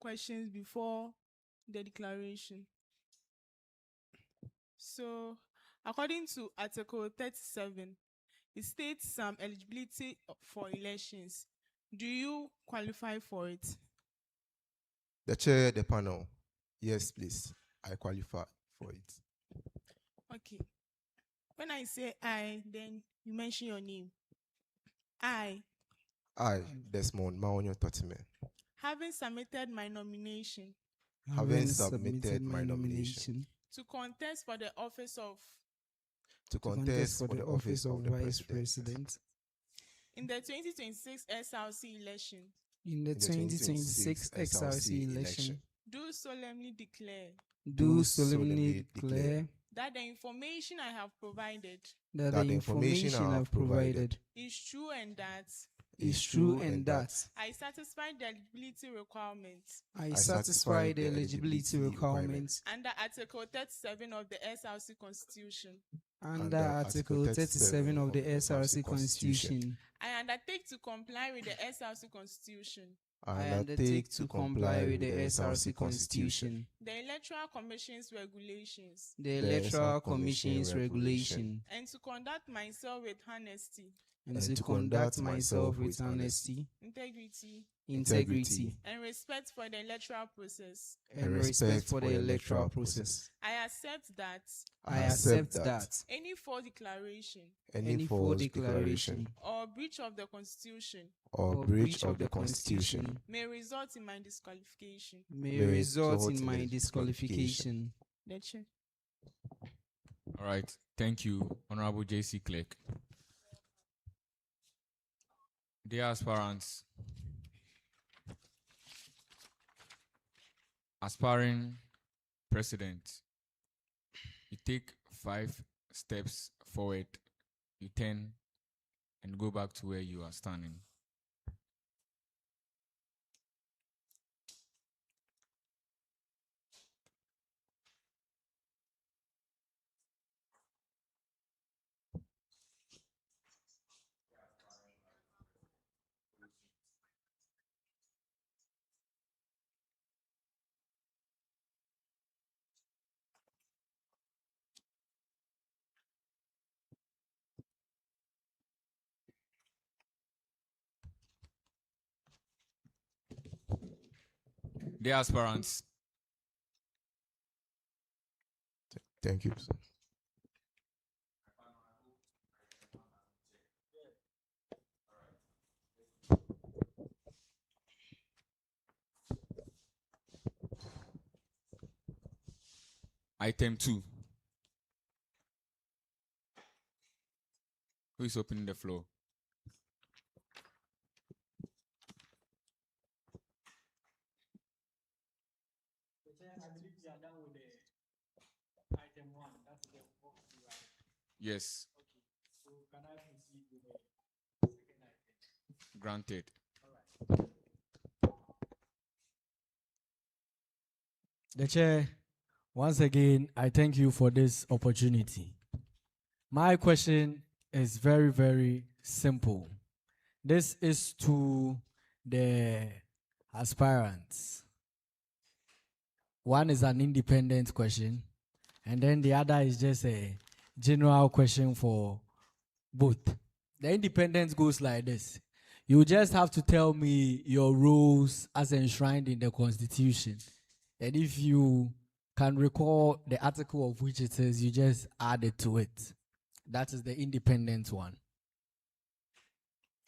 questions before the declaration. So, according to Article 37, it states some eligibility for elections. Do you qualify for it? The chair, the panel. Yes, please. I qualify for it. Okay. When I say I, then you mention your name. I, Desmond Maonyo Totime, having submitted my nomination having submitted my nomination to contest for the office of Vice President in the 2026 SRC election, in the 2026 SRC election, do solemnly declare that the information I have provided is true and that I satisfy the eligibility requirements under Article 37 of the SRC Constitution. Under Article 37 of the SRC Constitution. I undertake to comply with the SRC Constitution. I undertake to comply with the SRC Constitution. The Electoral Commission's regulations. The Electoral Commission's regulation. And to conduct myself with honesty. Integrity. And respect for the electoral process. I accept that. Any false declaration. Or breach of the Constitution. May result in my disqualification. The chair. All right. Thank you, Honorable J.C. Clerk. Dear aspirants, aspiring president, you take 5 steps forward, you turn and go back to where you are standing. Dear aspirants. Thank you, sir. Item 2. Who is opening the floor? Yes. Okay. So can I proceed with the second item? Granted. All right. The chair, once again, I thank you for this opportunity. My question is very, very simple. This is to the aspirants. One is an independent question, and then the other is just a general question for both. The independent goes like this. You just have to tell me your rules as enshrined in the Constitution. And if you can recall the article of which it is, you just add it to it. That is the independent one.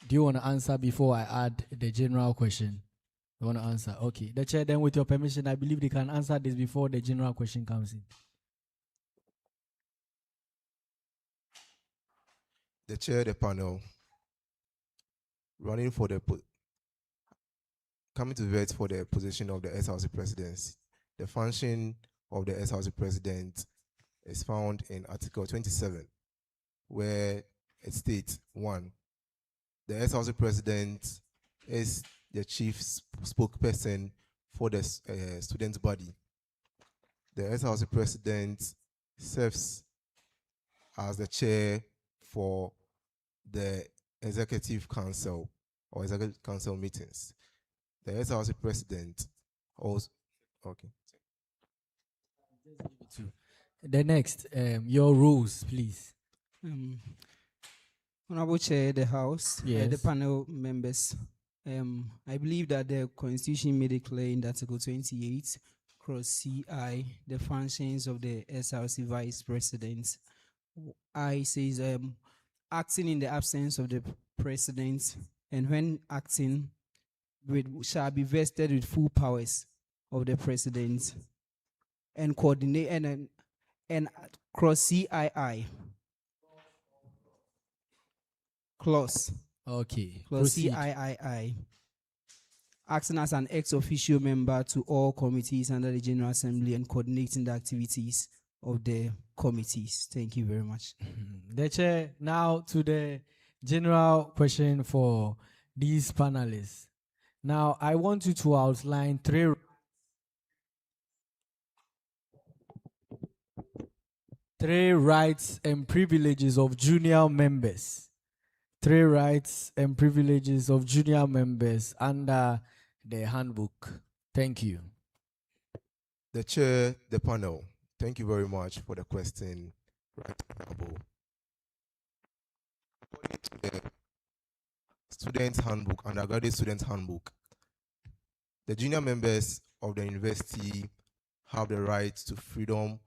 Do you want to answer before I add the general question? You want to answer? Okay. The chair, then with your permission, I believe they can answer this before the general question comes in. The chair, the panel, running for the coming to vote for the position of the SRC presidency. The function of the SRC president is found in Article 27, where it states, 1, the SRC president is the chief spokesperson for the student body. The SRC president serves as the chair for the executive council or executive council meetings. The SRC president Also, okay. The next, your rules, please. Honorable Chair, the House, the Yes. panel members, I believe that the Constitution made it clear in Article 28, cross CI, the functions of the SRC Vice President. I says acting in the absence of the President, and when acting, shall be vested with full powers of the President, and coordinate and cross CII. Clause Okay. Clause Proceed. CII, acting as an ex-officio member to all committees under the General Assembly and coordinating the activities of the committees. Thank you very much. The chair, now to the general question for these panelists. Now, I want you to outline three rights and privileges of junior members. 3 rights and privileges of junior members under the handbook. Thank you. The chair, the panel, thank you very much for the question. Right, Honorable. According to the student handbook, undergraduate student handbook, the junior members of the university have the right to freedom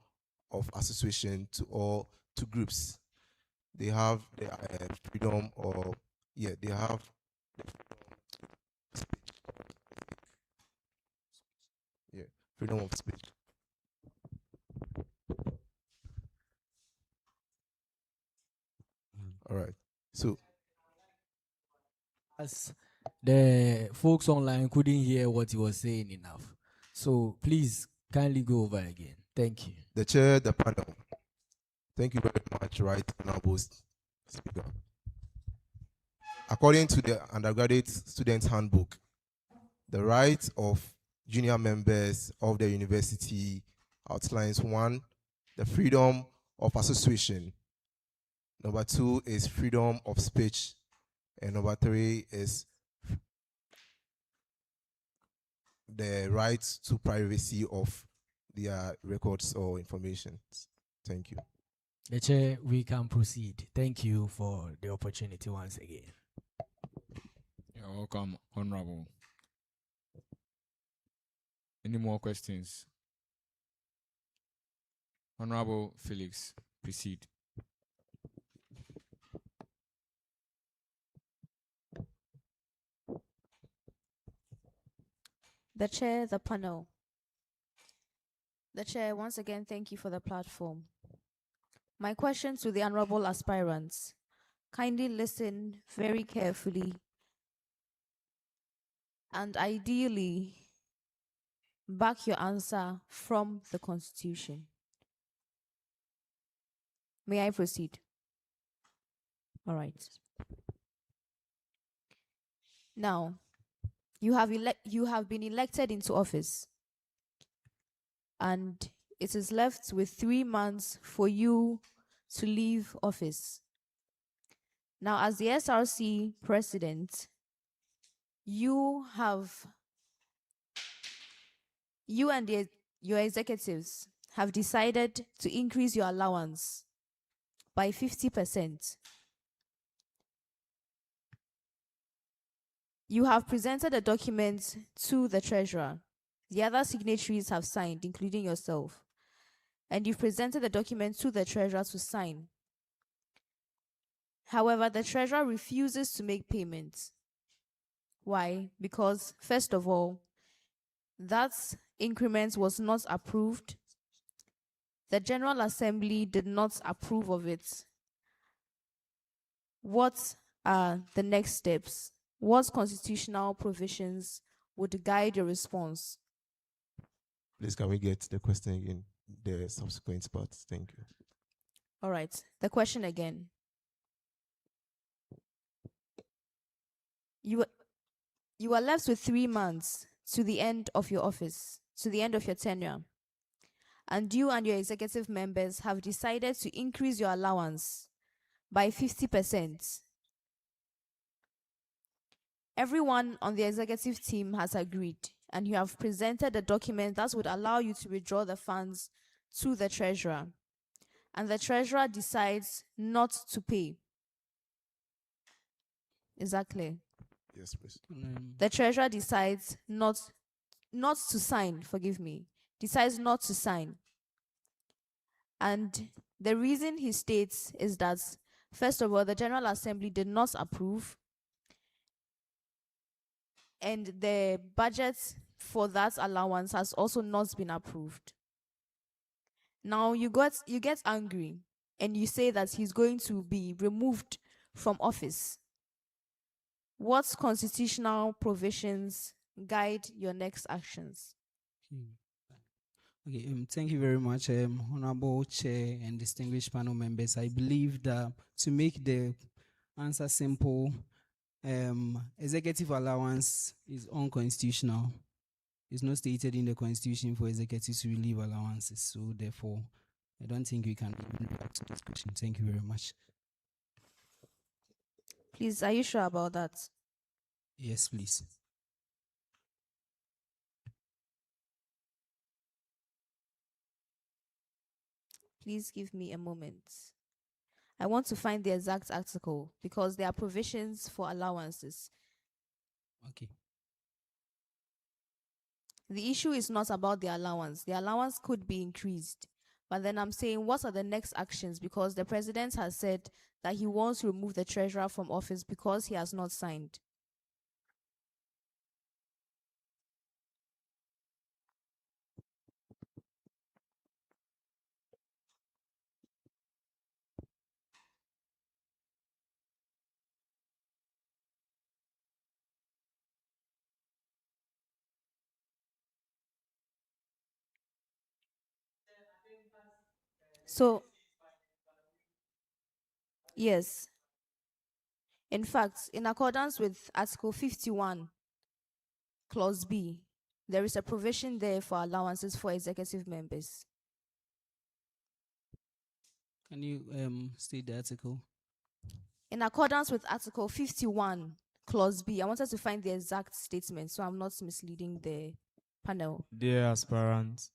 of association to groups. They have the freedom, or they have freedom of speech. All right. So As the folks online couldn't hear what he was saying enough. So please kindly go over again. Thank you. the chair, the panel, thank you very much, right, Honorable Speaker. According to the undergraduate student handbook, the rights of junior members of the university outlines 1, the freedom of association. Number 2 is freedom of speech. And number 3 is the right to privacy of their records or information. Thank you. The chair, we can proceed. Thank you for the opportunity once again. You're welcome, Honorable. Any more questions? Honorable Felix, proceed. The chair, the panel. The chair, once again, thank you for the platform. My question to the honorable aspirants. Kindly listen very carefully and ideally back your answer from the Constitution. May I proceed? All right. Now, you have been elected into office, and it is left with 3 months for you to leave office. Now, as the SRC president, you and your executives have decided to increase your allowance by 50%. You have presented a document to the treasurer. The other signatories have signed, including yourself. And you've presented the document to the treasurer to sign. However, the treasurer refuses to make payments. Why? Because, first of all, that increment was not approved. The General Assembly did not approve of it. What are the next steps? What constitutional provisions would guide your response? Please, can we get the question again? The subsequent part. Thank you. All right. The question again. You are left with 3 months to the end of your office, to the end of your tenure. And you and your executive members have decided to increase your allowance by 50%. Everyone on the executive team has agreed. and you have presented a document that would allow you to withdraw the funds to the treasurer, and the treasurer decides not to pay. Is that clear? Yes, please. The treasurer decides not to sign, forgive me, decides not to sign. And the reason he states is that, first of all, the General Assembly did not approve, and the budget for that allowance has also not been approved. Now you get angry and you say that he's going to be removed from office. What constitutional provisions guide your next actions? Okay, thank you very much, Honorable Chair and distinguished panel members. I believe that to make the answer simple, executive allowance is unconstitutional. It's not stated in the Constitution for executives to relieve allowances. So therefore, I don't think we can react to this question. Thank you very much. Please, are you sure about that? Yes, please. Please give me a moment. I want to find the exact article because there are provisions for allowances. Okay. The issue is not about the allowance. The allowance could be increased. But then I'm saying, what are the next actions? Because the president has said that he wants to remove the treasurer from office because he has not signed. So, yes. In fact, in accordance with Article 51, Clause B, there is a provision there for allowances for executive members. Can you state the article? In accordance with Article 51, Clause B, I wanted to find the exact statement so I'm not misleading the panel. Dear aspirants,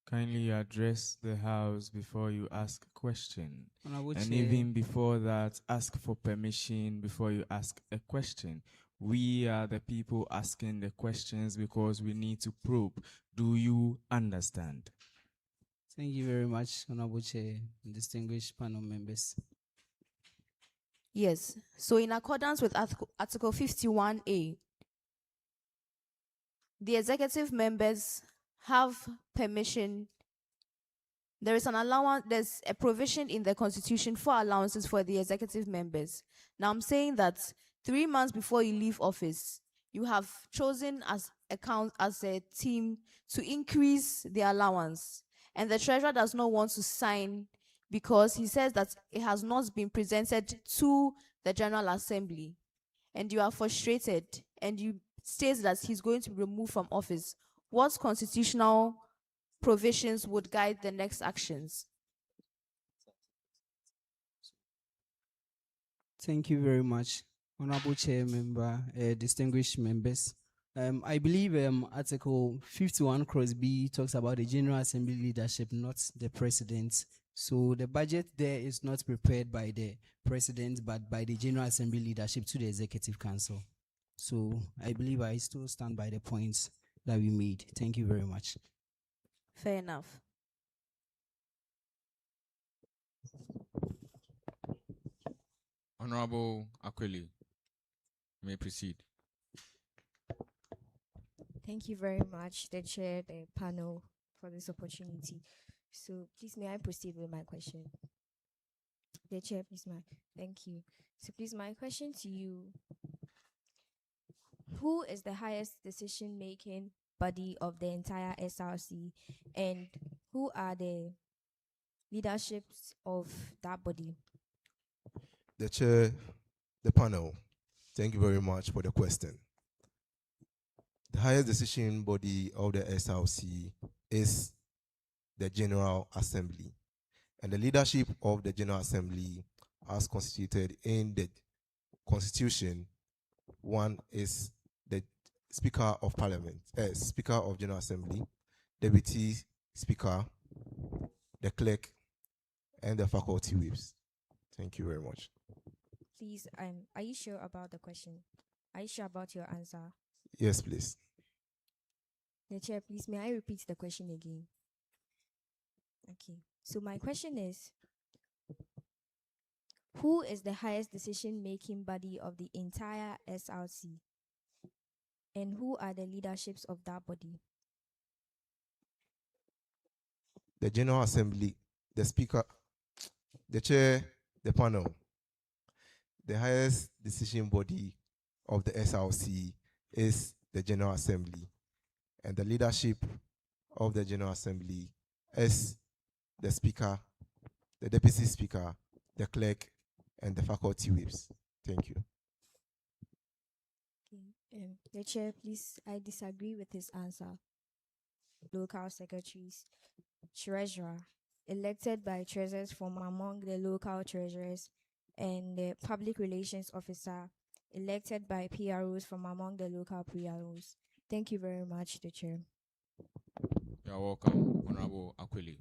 kindly address the House before you ask a question. Honorable And Chair, even before that, ask for permission before you ask a question. We are the people asking the questions because we need to probe. Do you understand? thank you very much, Honorable Chair and distinguished panel members. Yes. So in accordance with Article 51A, the executive members have permission. There is an allowance, there's a provision in the Constitution for allowances for the executive members. Now I'm saying that 3 months before you leave office, you have chosen as a team to increase the allowance. And the treasurer does not want to sign because he says that it has not been presented to the General Assembly. And you are frustrated and you state that he's going to be removed from office. What constitutional provisions would guide the next actions? Thank you very much, Honorable Chair Member, distinguished members. I believe Article 51 Cross B talks about the General Assembly leadership, not the President. So the budget there is not prepared by the President, but by the General Assembly leadership to the Executive Council. So I believe I still stand by the points that we made. Thank you very much. Fair enough. Honorable Aquili, you may proceed. Thank you very much, the chair, the panel, for this opportunity. So please may I proceed with my question? The chair, please, thank you. So please, my question to you: who is the highest decision-making body of the entire SRC, and who are the leaderships of that body? The chair, the panel, thank you very much for the question. The highest decision body of the SRC is the General Assembly. And the leadership of the General Assembly, as constituted in the Constitution, one is the Speaker of Parliament, Speaker of General Assembly, Deputy Speaker, the clerk, and the faculty whips. Thank you very much. Please, are you sure about the question? Are you sure about your answer? Yes, please. The chair, please, may I repeat the question again? Okay. So my question is, who is the highest decision-making body of the entire SRC? And who are the leaderships of that body? The General Assembly, the Speaker, the Chair, the panel. The highest decision body of the SRC is the General Assembly, and the leadership of the General Assembly is the Speaker, the Deputy Speaker, the clerk, and the faculty whips. Thank you. Okay. The chair, please, I disagree with his answer. Local secretaries, treasurer, elected by treasurers from among the local treasurers, and the public relations officer, elected by PROs from among the local PROs. Thank you very much, the chair. You are welcome, Honorable Aquili.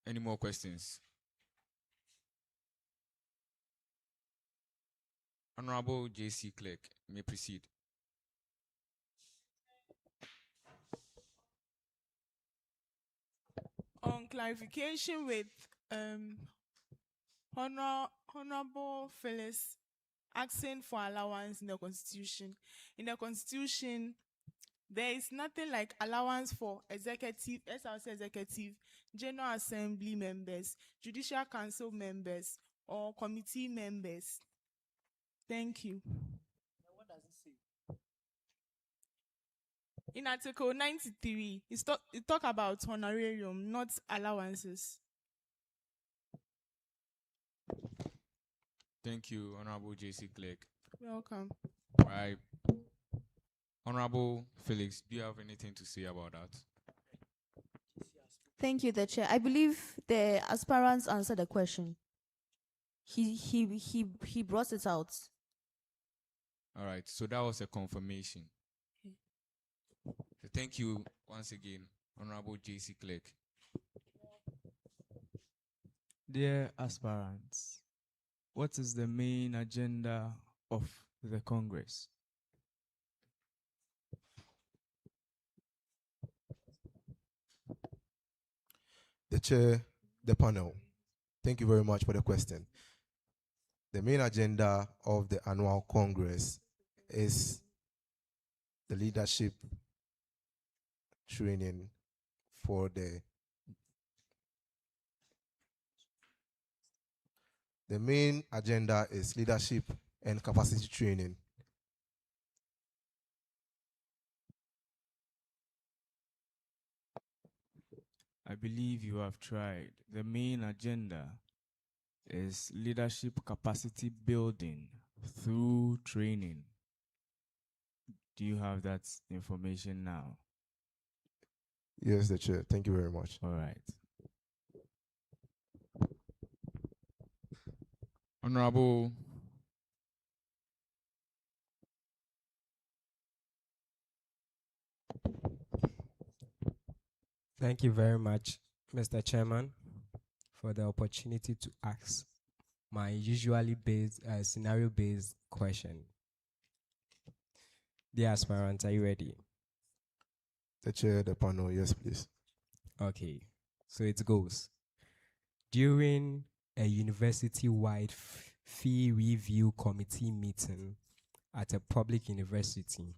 Any more questions? Honorable JC Clerk, may proceed. On clarification with Honorable Phyllis asking for allowance in the Constitution. In the Constitution, there is nothing like allowance for executive, SRC executive, General Assembly members, Judicial Council members, or committee members. Thank you. What does it say? In Article 93, it talk about honorarium, not allowances. Thank you, Honorable JC Clerk. Welcome. Right. Honorable Felix, do you have anything to say about that? Thank you, the chair. I believe the aspirants answered the question. He brought it out. All right, so that was a confirmation. So thank you once again, Honorable JC Clerk. Dear aspirants, what is the main agenda of the Congress? The Chair, the panel. Thank you very much for the question. The main agenda of the annual Congress is the leadership training for the main agenda is leadership and capacity training. I believe you have tried. The main agenda is leadership capacity building through training. Do you have that information now? Yes, the Chair. Thank you very much. All right. Honorable Thank you very much, Mr. Chairman, for the opportunity to ask my usually scenario-based question. Dear aspirants, are you ready? The Chair, the panel, yes, please. Okay, so it goes. During a university-wide fee review committee meeting at a public university,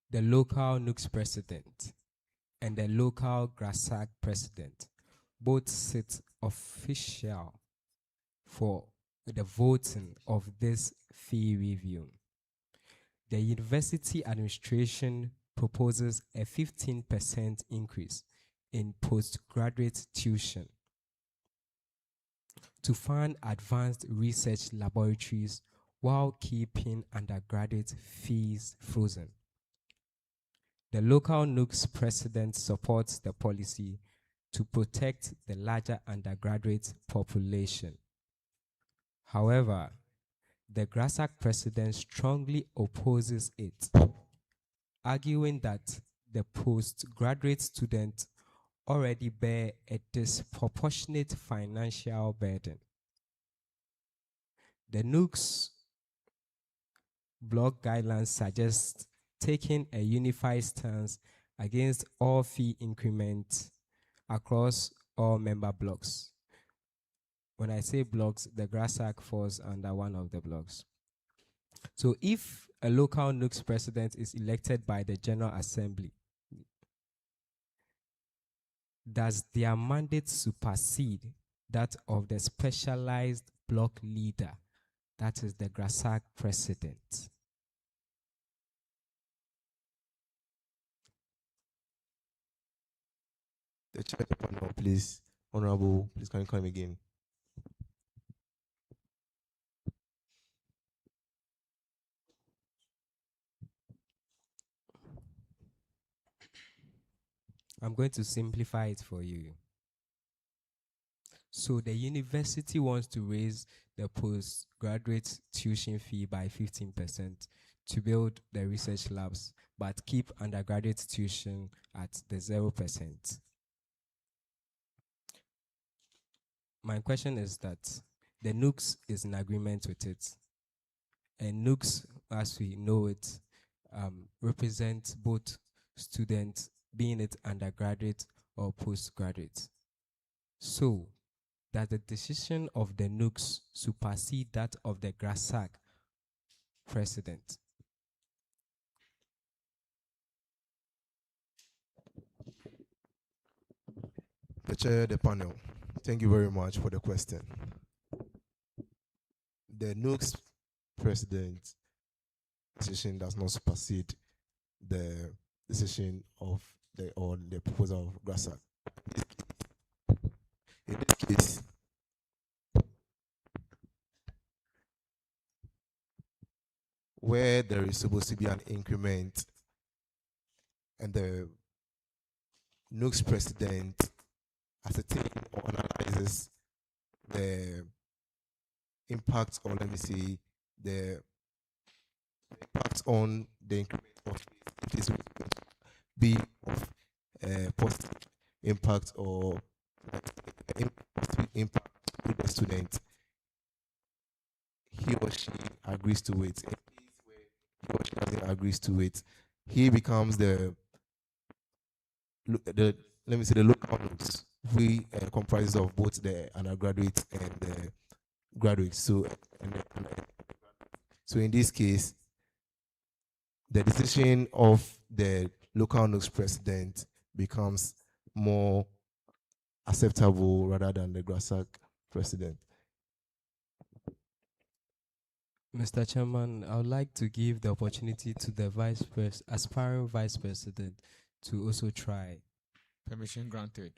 the local NUCS president and the local GRASAG president both sit official for the voting of this fee review. The university administration proposes a 15% increase in postgraduate tuition to fund advanced research laboratories while keeping undergraduate fees frozen. The local NUCS president supports the policy to protect the larger undergraduate population. However, the GRASAC president strongly opposes it, arguing that the postgraduate students already bear a disproportionate financial burden. The NUC's block guidelines suggest taking a unified stance against all fee increments across all member blocks. When I say blocks, the GRASAC falls under one of the blocks. So if a local NUC's president is elected by the General Assembly, does their mandate supersede that of the specialized block leader, that is the GRASAC president? The chair of the panel, please. Honorable, please can you come again? I'm going to simplify it for you. So the university wants to raise the postgraduate tuition fee by 15% to build the research labs, but keep undergraduate tuition at the 0%. My question is that the NUCS is in agreement with it. And NUCS, as we know it, represents both students, being it undergraduate or postgraduate. So, that the decision of the NUCS supersede that of the GRASAC president? The chair of the panel, thank you very much for the question. The NUC's president decision does not supersede the decision of the proposal of GRASAC. In this case, where there is supposed to be an increment and the NUC's president ascertains or analyzes the impact, or let me say, the impact on the increment of this will be of positive impact or positive impact with the student, he or she agrees to it. In case where he or she doesn't agrees to it, he becomes the let me say the local NUCS, we comprises of both the undergraduates and the graduates. So in this case, the decision of the local NUCS president becomes more acceptable rather than the GRASAC president. Mr. Chairman, I would like to give the opportunity to the aspiring vice president to also try. Permission granted.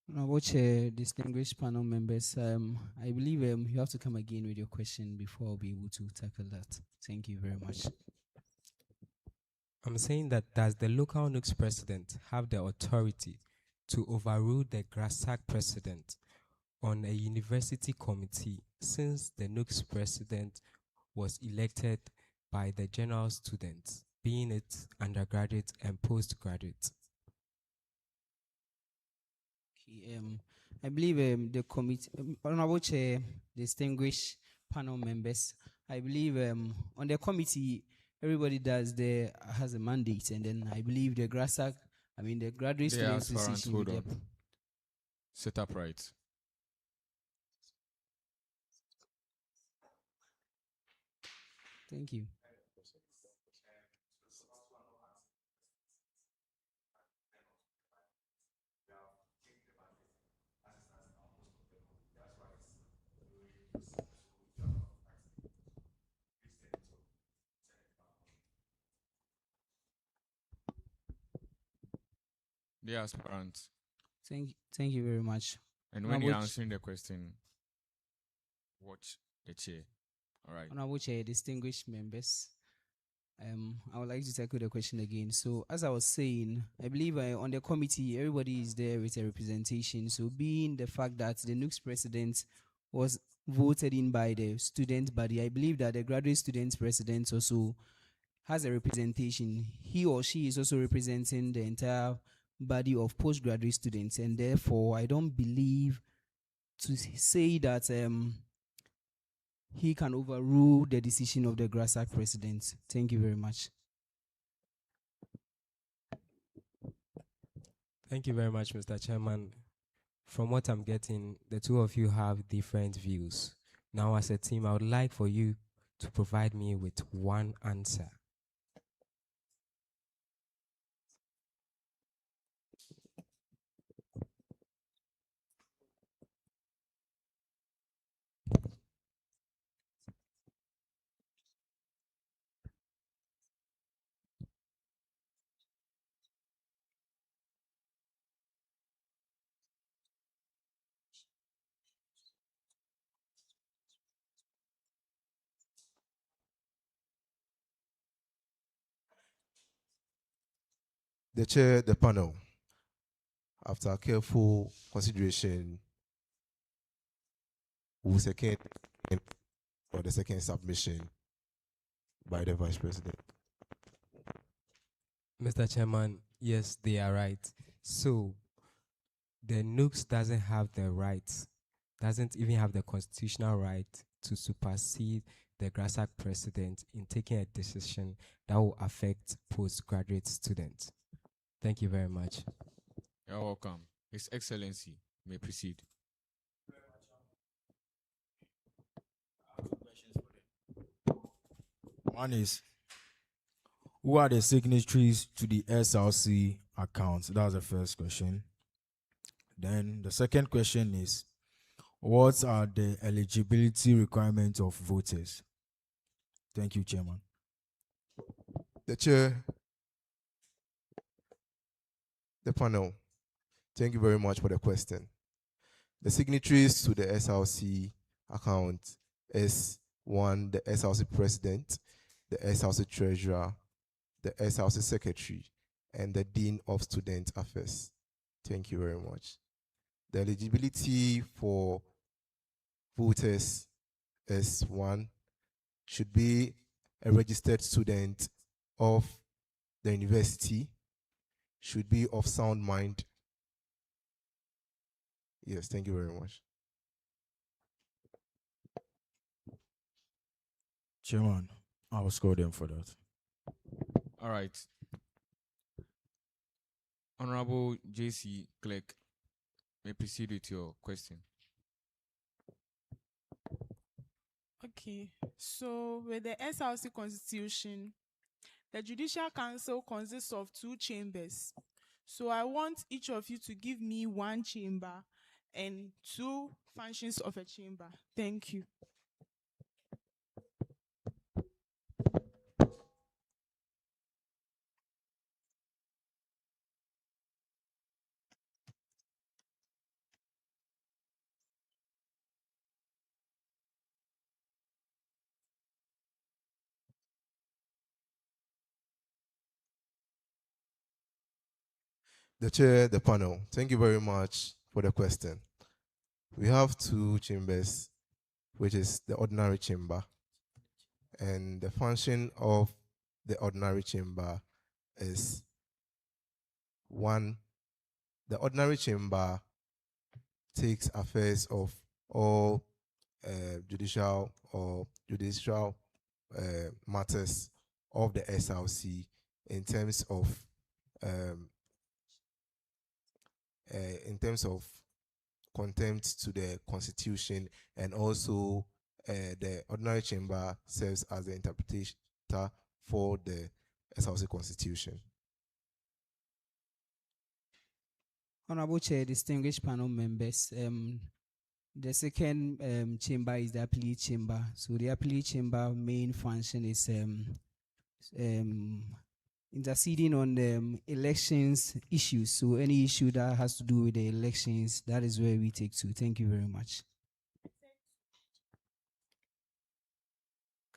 Honorable Chair, distinguished panel members, I believe you have to come again with your question before I'll be able to tackle that. Thank you very much. I'm saying that does the local NUCS president have the authority to overrule the GRASAC president on a university committee, since the NUCS president was elected by the general students, being it undergraduate and postgraduate? I believe the committee, Honorable Chair, distinguished panel members, I believe on the committee, everybody has a mandate, and then I believe the GRASAC, the graduate students decision. Hold on. Sit upright. Thank you. The aspirants. Thank you very much. And when you're answering the question, watch the chair. All right. Honorable Chair, distinguished members, I would like to tackle the question again. So, as I was saying, I believe on the committee, everybody is there with a representation. So, being the fact that the NUCS president was voted in by the student body. I believe that the graduate student president also has a representation. He or she is also representing the entire body of postgraduate students, and therefore I don't believe to say that he can overrule the decision of the GRASAC president. Thank you very much. Thank you very much, Mr. Chairman. From what I'm getting, the two of you have different views. Now, as a team, I would like for you to provide me with one answer. The chair, the panel, after careful consideration, will second or the second submission by the Vice President. Mr. Chairman, yes, they are right. So, the NUCS doesn't have the right, doesn't even have the constitutional right to supersede the GRASAC president in taking a decision that will affect postgraduate students. Thank you very much. You're welcome. His Excellency may proceed. One is, who are the signatories to the SRC account? That's the first question. Then the second question is, what are the eligibility requirements of voters? Thank you, Chairman. The chair, the panel, thank you very much for the question. The signatories to the SRC account is one, the SRC president, the SRC treasurer, the SRC secretary, and the dean of student affairs. Thank you very much. The eligibility for voters is one, should be a registered student of the university, should be of sound mind. Yes, thank you very much. Chairman, I will score them for that. All right. Honorable JC Clerk, may proceed with your question. Okay, so with the SRC constitution, the Judicial Council consists of 2 chambers. So I want each of you to give me 1 chamber and 2 functions of a chamber. Thank you. The chair, the panel, thank you very much for the question. We have 2 chambers, which is the ordinary chamber, and the function of the ordinary chamber is 1, the ordinary chamber takes affairs of all judicial matters of the SRC in terms of contempt to the constitution, and also the ordinary chamber serves as the interpreter for the SRC constitution. Honorable Chair, distinguished panel members, the second chamber is the appellate chamber. So the appellate chamber main function is interceding on the elections issues. So any issue that has to do with the elections, that is where we take to. Thank you very much.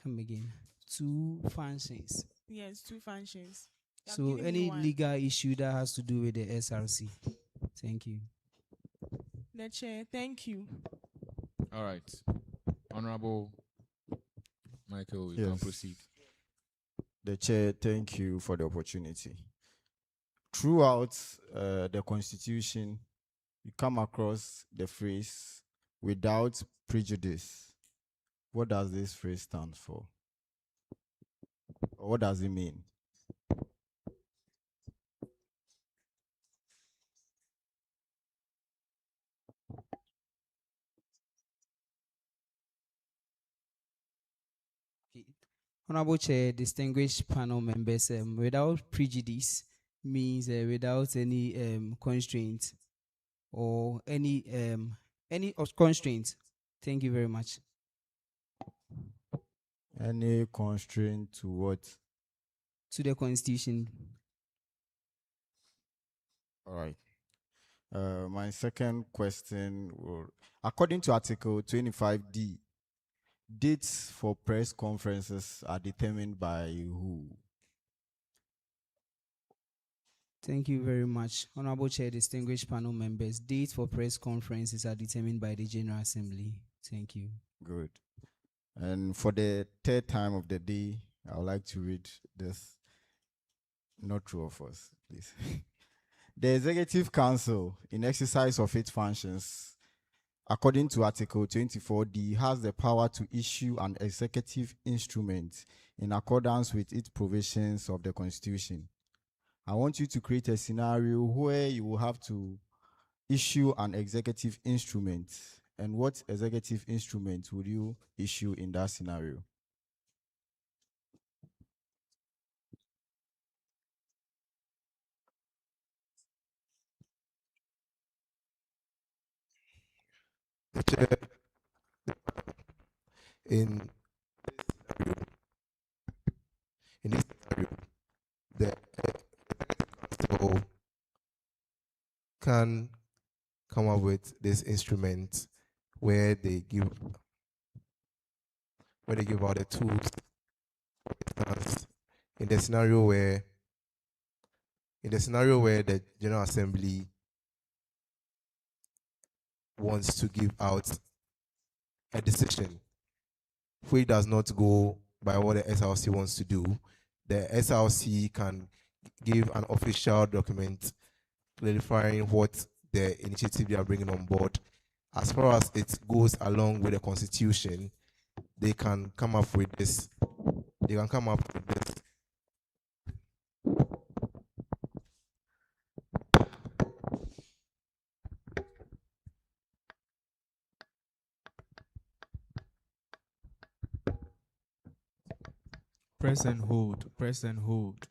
Come again. 2 functions. Yes, 2 functions. You have So given me any 1. legal issue that has to do with the SRC. Thank you. The chair, thank you. All right. Honorable Michael, you can Yes. proceed. The chair, thank you for the opportunity. Throughout the Constitution, you come across the phrase "without prejudice." What does this phrase stand for? Or what does it mean? Honorable Chair, distinguished panel members, without prejudice means without any constraint or any constraint. Thank you very much. Any constraint to what? To the Constitution. All right. My second question, according to Article 25D, dates for press conferences are determined by who? Thank you very much. Honorable Chair, distinguished panel members, dates for press conferences are determined by the General Assembly. Thank you. Good. And for the third time of the day, I would like to read this. Not true of us, please. The Executive Council, in exercise of its functions, according to Article 24D, has the power to issue an executive instrument in accordance with its provisions of the Constitution. I want you to create a scenario where you will have to issue an executive instrument. And what executive instrument would you issue in that scenario? The chair, in this scenario, the council can come up with this instrument where they give out the tools. For instance, in the scenario where the General Assembly wants to give out a decision which does not go by what the SRC wants to do, the SRC can give an official document clarifying what the initiative they are bringing on board. As far as it goes along with the Constitution, they can come up with this. Press and hold. Press and hold.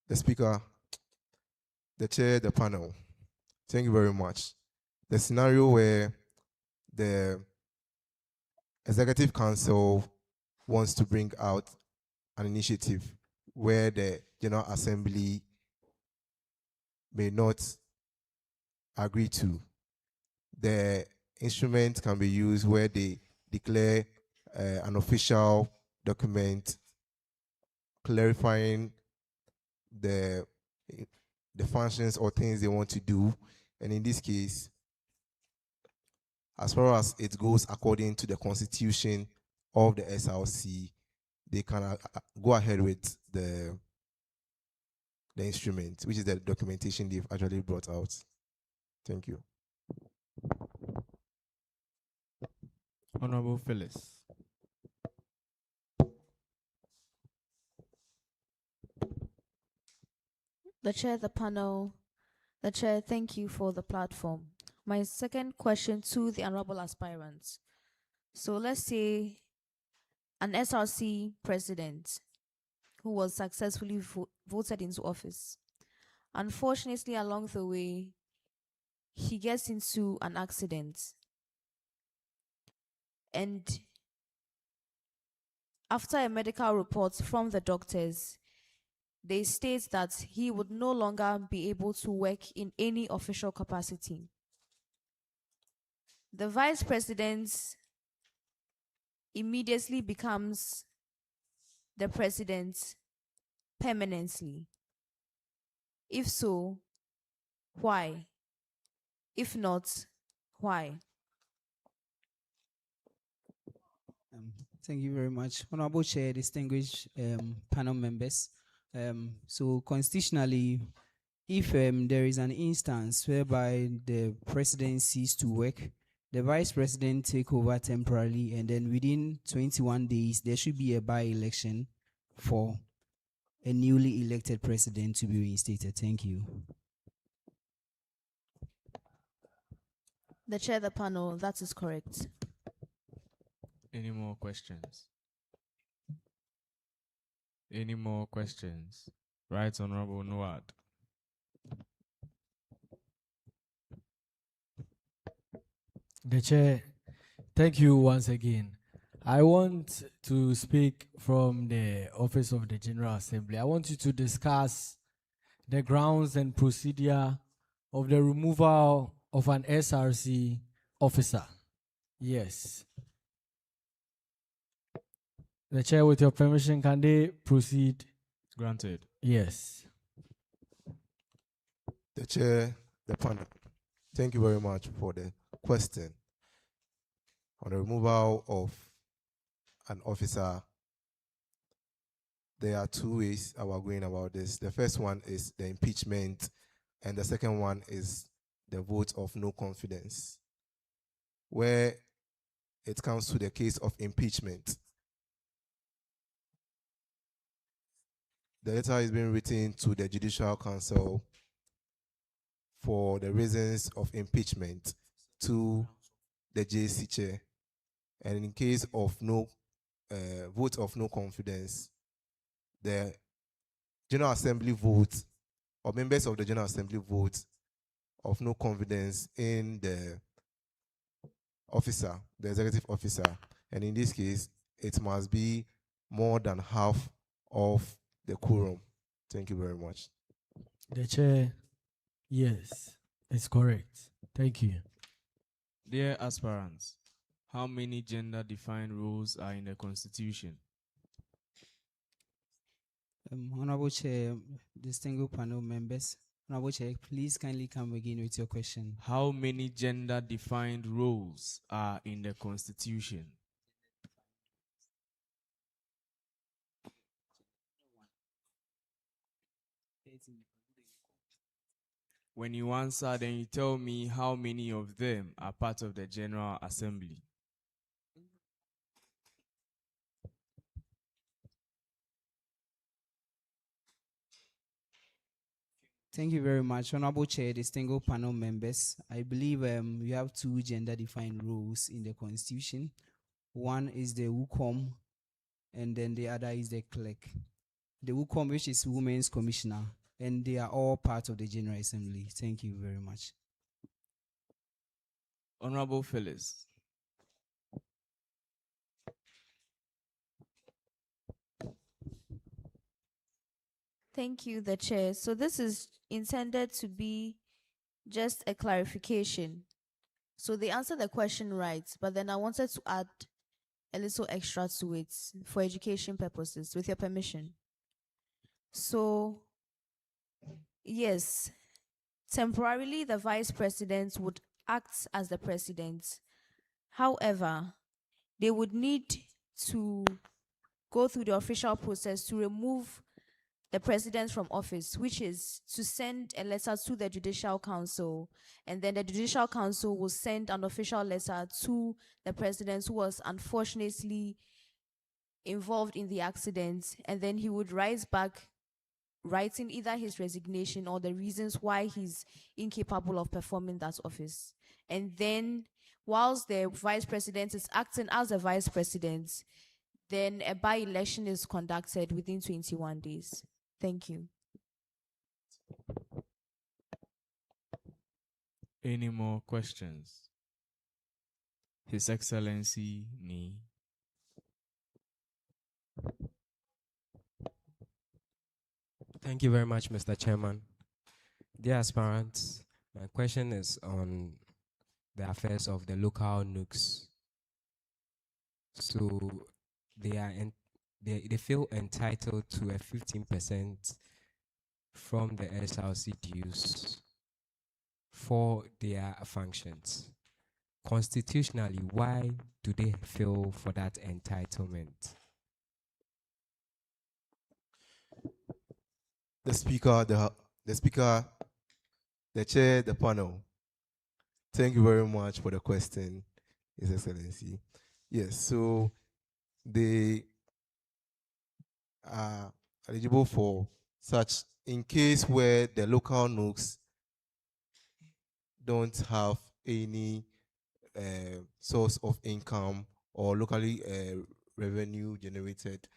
The Speaker, the Chair, the panel, thank you very much. The scenario where the Executive Council wants to bring out an initiative where the General Assembly may not agree to, the instrument can be used where they declare an official document clarifying the functions or things they want to do. And in this case, as far as it goes according to the Constitution of the SRC, they can go ahead with the instrument, which is the documentation they've actually brought out. Thank you. Honorable Phyllis. The chair, the panel, the chair, thank you for the platform. My second question to the honorable aspirants. So let's say an SRC president who was successfully voted into office. Unfortunately, along the way, he gets into an accident. And after a medical report from the doctors, they state that he would no longer be able to work in any official capacity. The vice president immediately becomes the president permanently. If so, why? If not, Why? Thank you very much. Honorable Chair, distinguished panel members. So constitutionally, if there is an instance whereby the president ceases to work, the vice president take over temporarily, and then within 21 days, there should be a by-election for a newly elected president to be reinstated. Thank you. The chair, the panel, that is correct. Any more questions? Any more questions? Right, Honorable Noad. The chair, thank you once again. I want to speak from the Office of the General Assembly. I want you to discuss the grounds and procedure of the removal of an SRC officer. Yes. The chair, with your permission, can they proceed? Granted. Yes. The chair, the panel. Thank you very much for the question. On the removal of an officer, there are two ways we are going about this. The first one is the impeachment, and the second one is the vote of no confidence. Where it comes to the case of impeachment, the letter is being written to the Judicial Council for the reasons of impeachment to the JC chair. And in case of no vote of no confidence, the General Assembly vote, or members of the General Assembly vote of no confidence in the officer, the executive officer. And in this case, it must be more than half of the quorum. Thank you very much. The chair, yes, it's correct. Thank you. Dear aspirants, how many gender-defined roles are in the Constitution? Honorable Chair, distinguished panel members, Honorable Chair, please kindly come again with your question. How many gender-defined roles are in the Constitution? When you answer, then you tell me how many of them are part of the General Assembly. Thank you very much, Honorable Chair, distinguished panel members. I believe we have two gender-defined roles in the Constitution. One is the WUCOM, and then the other is the clerk. The WUCOM, which is Women's Commissioner, and they are all part of the General Assembly. Thank you very much. Honorable Phyllis. Thank you, the chair. So this is intended to be just a clarification. So they answered the question right, but then I wanted to add a little extra to it for education purposes, with your permission. So, yes, temporarily the vice president would act as the president. However, they would need to go through the official process to remove the president from office, which is to send a letter to the Judicial Council, and then the Judicial Council will send an official letter to the president who was unfortunately involved in the accident, and then he would rise back writing either his resignation or the reasons why he's incapable of performing that office. And then whilst the vice president is acting as a vice president, then a by-election is conducted within 21 days. Thank you. Any more questions? His Excellency Ni. Thank you very much, Mr. Chairman. Dear aspirants, my question is on the affairs of the local NUCs. So they feel entitled to a 15% from the SRC dues for their functions. constitutionally, why do they feel for that entitlement? The speaker, the speaker, the chair, the panel. Thank you very much for the question, His Excellency. Yes, so they are eligible for such in case where the local NUCs don't have any source of income or locally revenue generated,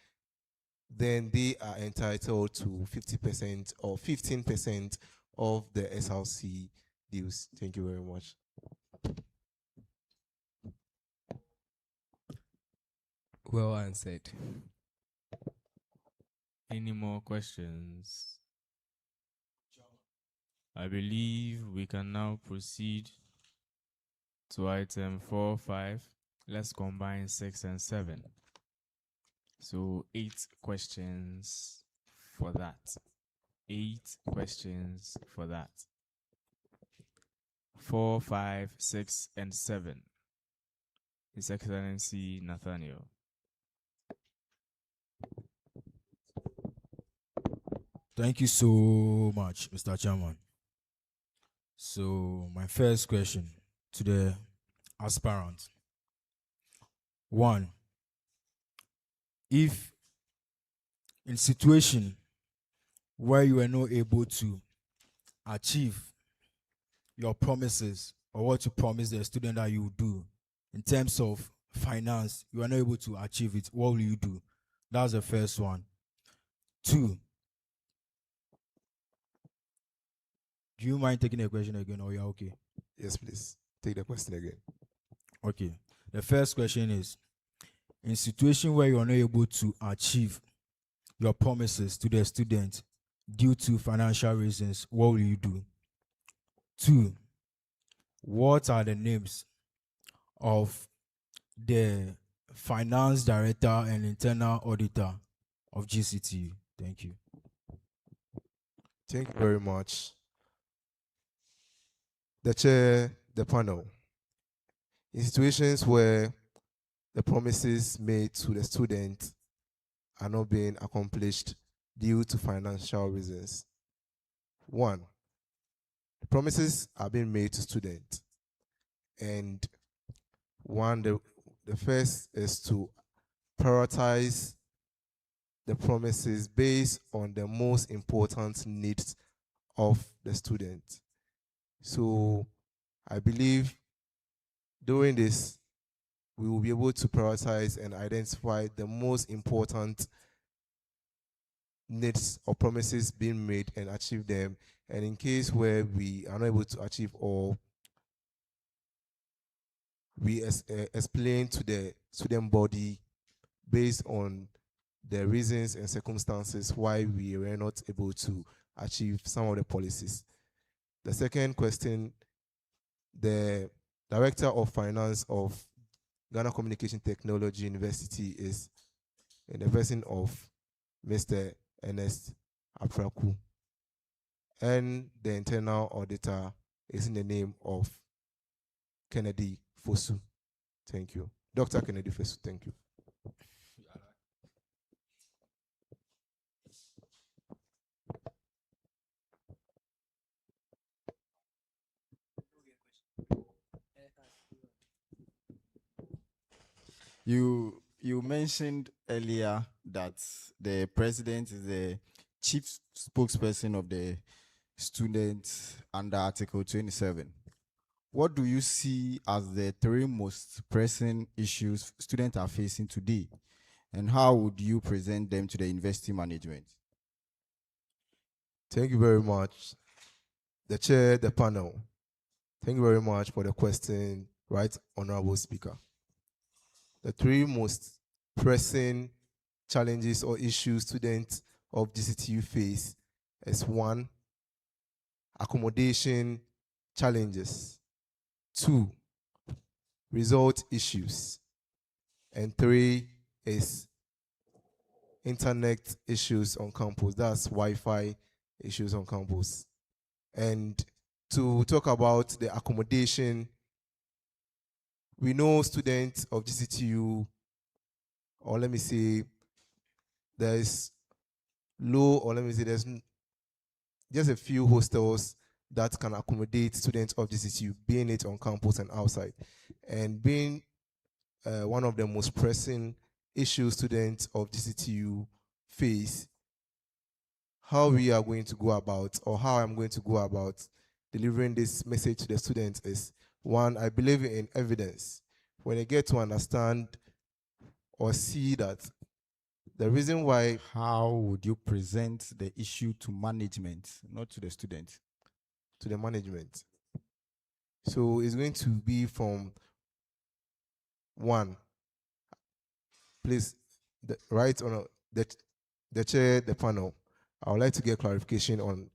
then they are entitled to 50% or 15% of the SRC dues. Thank you very much. Well answered. Any more questions? I believe we can now proceed to item 4, 5. Let's combine 6 and 7. So 8 questions for that. 8 questions for that. 4, 5, 6, and 7. His Excellency Nathaniel. Thank you so much, Mr. Chairman. So, my first question to the aspirant. 1. If in situation where you are not able to achieve your promises or what you promised the student that you will do in terms of finance, you are not able to achieve it, what will you do? That's the first one. 2. Do you mind taking the question again, or you're okay? Yes, please. Take the question again. Okay. The first question is, in situation where you're not able to achieve your promises to the student due to financial reasons, what will you do? 2. What are the names of the finance director and internal auditor of GCTU? Thank you. Thank you very much. The chair, the panel. In situations where the promises made to the student are not being accomplished due to financial reasons. 1, the promises are being made to students. And the first is to prioritize the promises based on the most important needs of the student. So I believe doing this, we will be able to prioritize and identify the most important needs or promises being made and achieve them. And in case where we are not able to achieve all, we explain to the student body based on the reasons and circumstances why we were not able to achieve some of the policies. The second question, the Director of Finance of Ghana Communication Technology University is in the person of Mr. Ernest Apraku. And the internal auditor is in the name of Kennedy Fosu. Thank you. Dr. Kennedy Fosu, thank you. You mentioned earlier that the president is the chief spokesperson of the students under Article 27. What do you see as the 3 most pressing issues students are facing today, and how would you present them to the university management? Thank you very much. The chair, the panel. Thank you very much for the question, right, Honorable Speaker. The 3 most pressing challenges or issues students of GCTU face is 1, accommodation challenges, 2, result issues, and 3 is internet issues on campus. That's Wi-Fi issues on campus. And to talk about the accommodation we know students of GCTU, or let me say, there's low, or let me say, just a few hostels that can accommodate students of GCTU, being it on campus and outside. And being one of the most pressing issues students of GCTU face, how we are going to go about, or how I'm going to go about delivering this message to the students is, one, I believe in evidence. When they get to understand or see that the reason why. How would you present the issue to management, not to the student? To the management. So it's going to be from one, please, right on the chair, the panel. I would like to get clarification on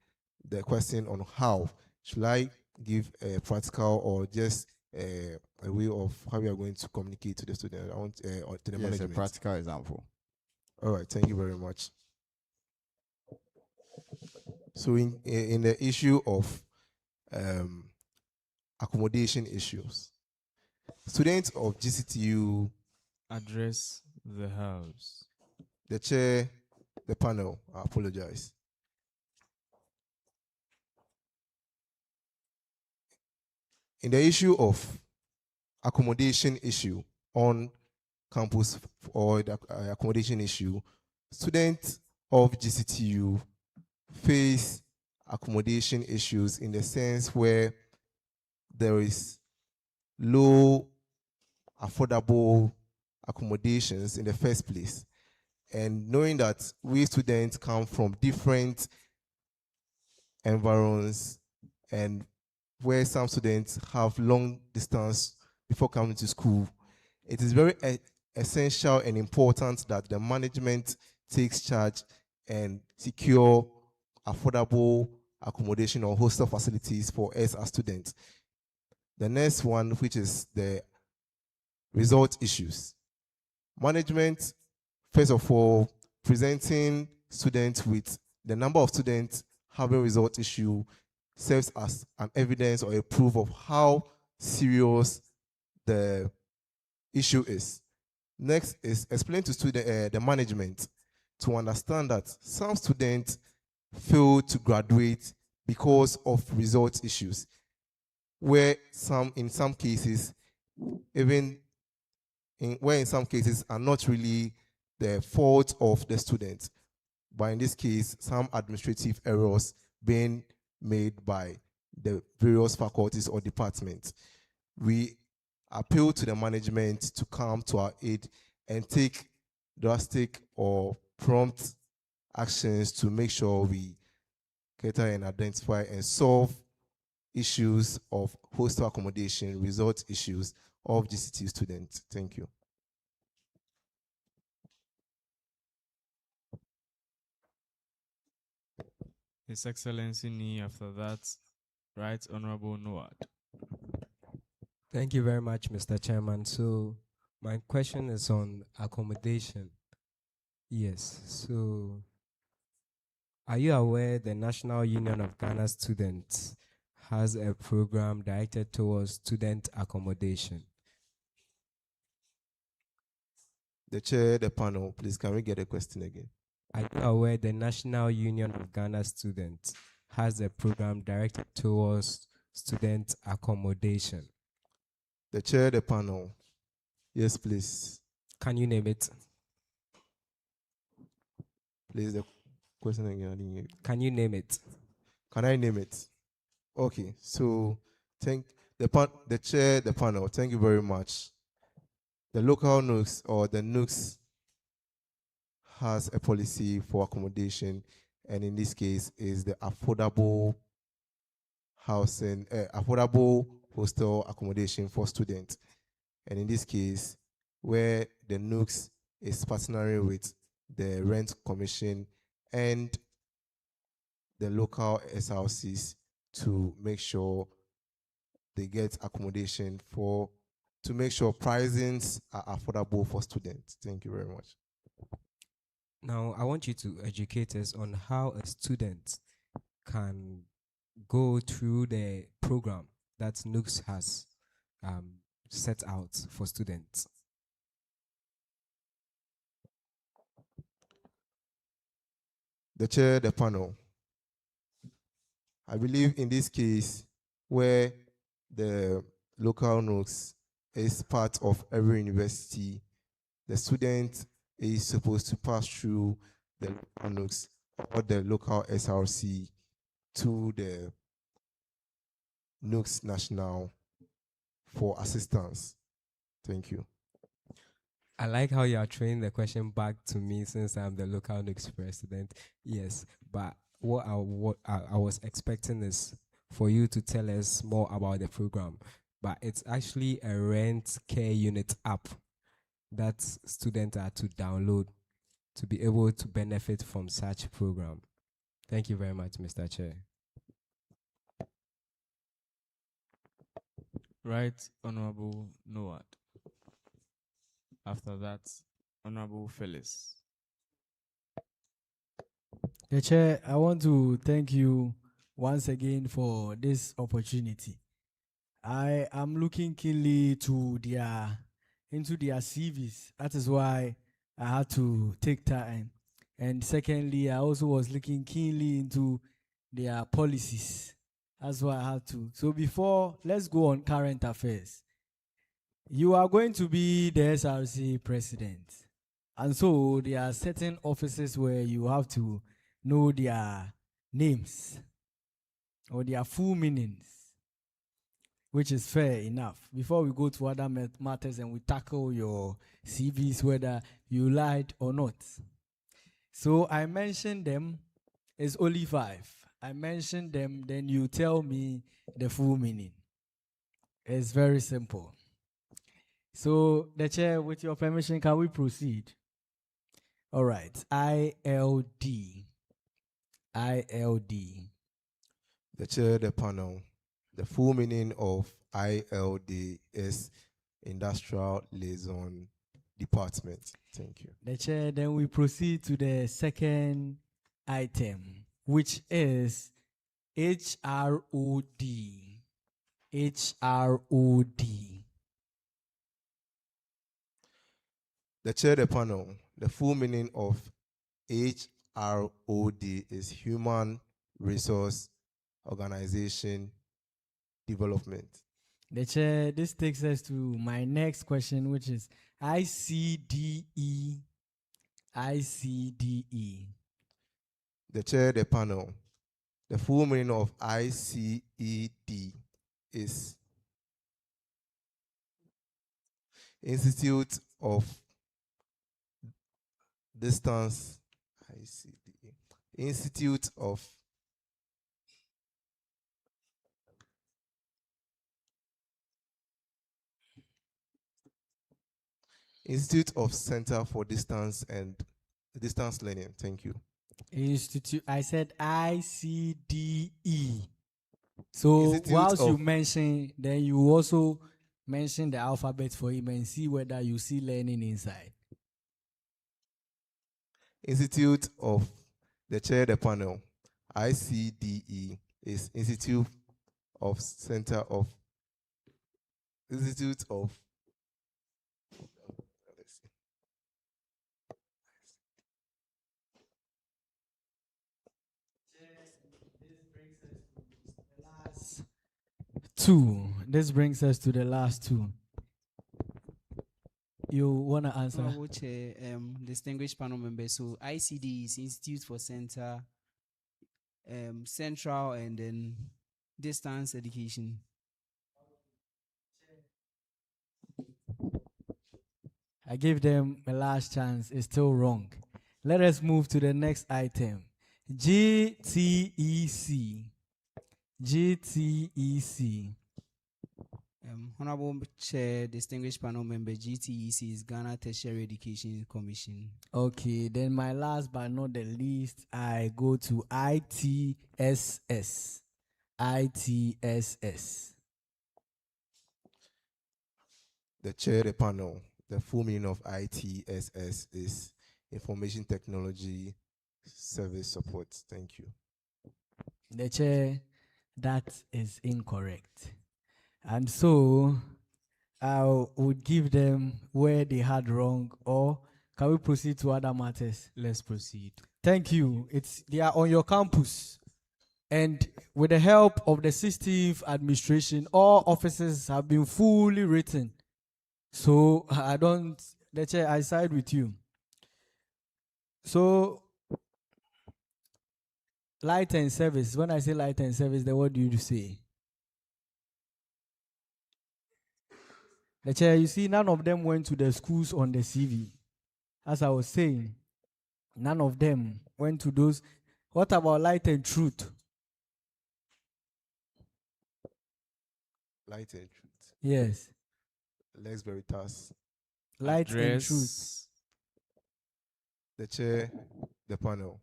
the question on how. Should I give a practical or just a way of how we are going to communicate to the student, or to the Yes, management? a practical example. All right, thank you very much. So in the issue of accommodation issues, students of GCTU, Address the house. the chair, the panel, I apologize. In the issue of accommodation issue on campus, or the accommodation issue, students of GCTU face accommodation issues in the sense where there is low affordable accommodations in the first place. And knowing that we students come from different environs, and where some students have long distance before coming to school, it is very essential and important that the management takes charge and secure affordable accommodation or hostel facilities for us as students. The next one, which is the result issues. Management, first of all, presenting students with the number of students having result issue serves as an evidence or a proof of how serious the issue is. Next is explain to the management to understand that some students fail to graduate because of result issues, where in some cases are not really the fault of the student, but in this case, some administrative errors being made by the various faculties or departments. We appeal to the management to come to our aid and take drastic or prompt actions to make sure we cater and identify and solve issues of hostel accommodation, result issues of GCT students. Thank you. His Excellency Ni, after that, Right Honorable Noad. Thank you very much, Mr. Chairman. So my question is on accommodation. Yes. So are you aware the National Union of Ghana Students has a program directed towards student accommodation? The chair, the panel, please, can we get a question again? Are you aware the National Union of Ghana Students has a program directed towards student accommodation? The chair, the panel. Yes, please. Can you name it? Please, the question again. I didn't hear. Can you name it? Can I name it? Okay, so thank the chair, the panel. Thank you very much. The local NUCS, or the NUCS, has a policy for accommodation, and in this case is the affordable housing, affordable hostel accommodation for students. And in this case, where the NUCS is partnering with the Rent Commission and the local SRCs to make sure they get accommodation to make sure pricings are affordable for students. Thank you very much. Now, I want you to educate us on how a student can go through the program that NUCS has set out for students? The chair, the panel. I believe in this case, where the local NOCs is part of every university, the student is supposed to pass through the local NOCs or the local SRC to the NOCs National for assistance. Thank you. I like how you are throwing the question back to me since I'm the local NUCS president. Yes, but what I was expecting is for you to tell us more about the program. But it's actually a rent care unit app that students are to download to be able to benefit from such program. Thank you very much, Mr. Chair. Right, Honorable Noad. After that, Honorable Phyllis. The chair, I want to thank you once again for this opportunity. I am looking keenly into their CVs. That is why I had to take time. And secondly, I also was looking keenly into their policies. That's why I had to. So let's go on current affairs. You are going to be the SRC president. And so there are certain offices where you have to know their names or their full meanings, which is fair enough. Before we go to other matters and we tackle your CVs, whether you lied or not. So I mentioned them. It's only 5. I mentioned them, then you tell me the full meaning. It's very simple. So the chair, with your permission, can we proceed? All right. ILD. The chair, the panel. The full meaning of ILD is Industrial Liaison Department. Thank you. The chair, then we proceed to the second item, which is HROD. The chair, the panel. The full meaning of HROD is Human Resource Organization Development. The chair, this takes us to my next question, which is ICDE. The chair, the panel. The full meaning of ICED is Institute of Distance. ICD. Institute of Center for Distance and Distance Learning. Thank you. Institute. I said ICDE. So Institute whilst you of- mention, then you also mention the alphabet for him and see whether you see learning inside. Institute of the chair, the panel. ICDE is Institute of Center of Institute of. Let's see. 2. This brings us to the last 2. You want to answer? Honorable Chair, distinguished panel members, so ICD is Institute for Central and then Distance Education. I gave them a last chance. It's still wrong. Let us move to the next item. GTEC. Honorable Chair, distinguished panel member, GTEC is Ghana Tertiary Education Commission. Okay, then my last but not the least, I go to ITSS. The chair, the panel. The full meaning of ITSS is Information Technology Service Support. Thank you. The chair, that is incorrect. And so I would give them where they had wrong, or can we proceed to other matters? Let's proceed. Thank you. They are on your campus. And with the help of the 16th administration, all offices have been fully written. So the chair, I side with you. So, light and service. When I say light and service, then what do you say? The chair, you see, none of them went to the schools on the CV. As I was saying, none of them went to those. What about light and truth? Light and truth. Yes. Lex Veritas. Light and Address. truth. The chair, the panel.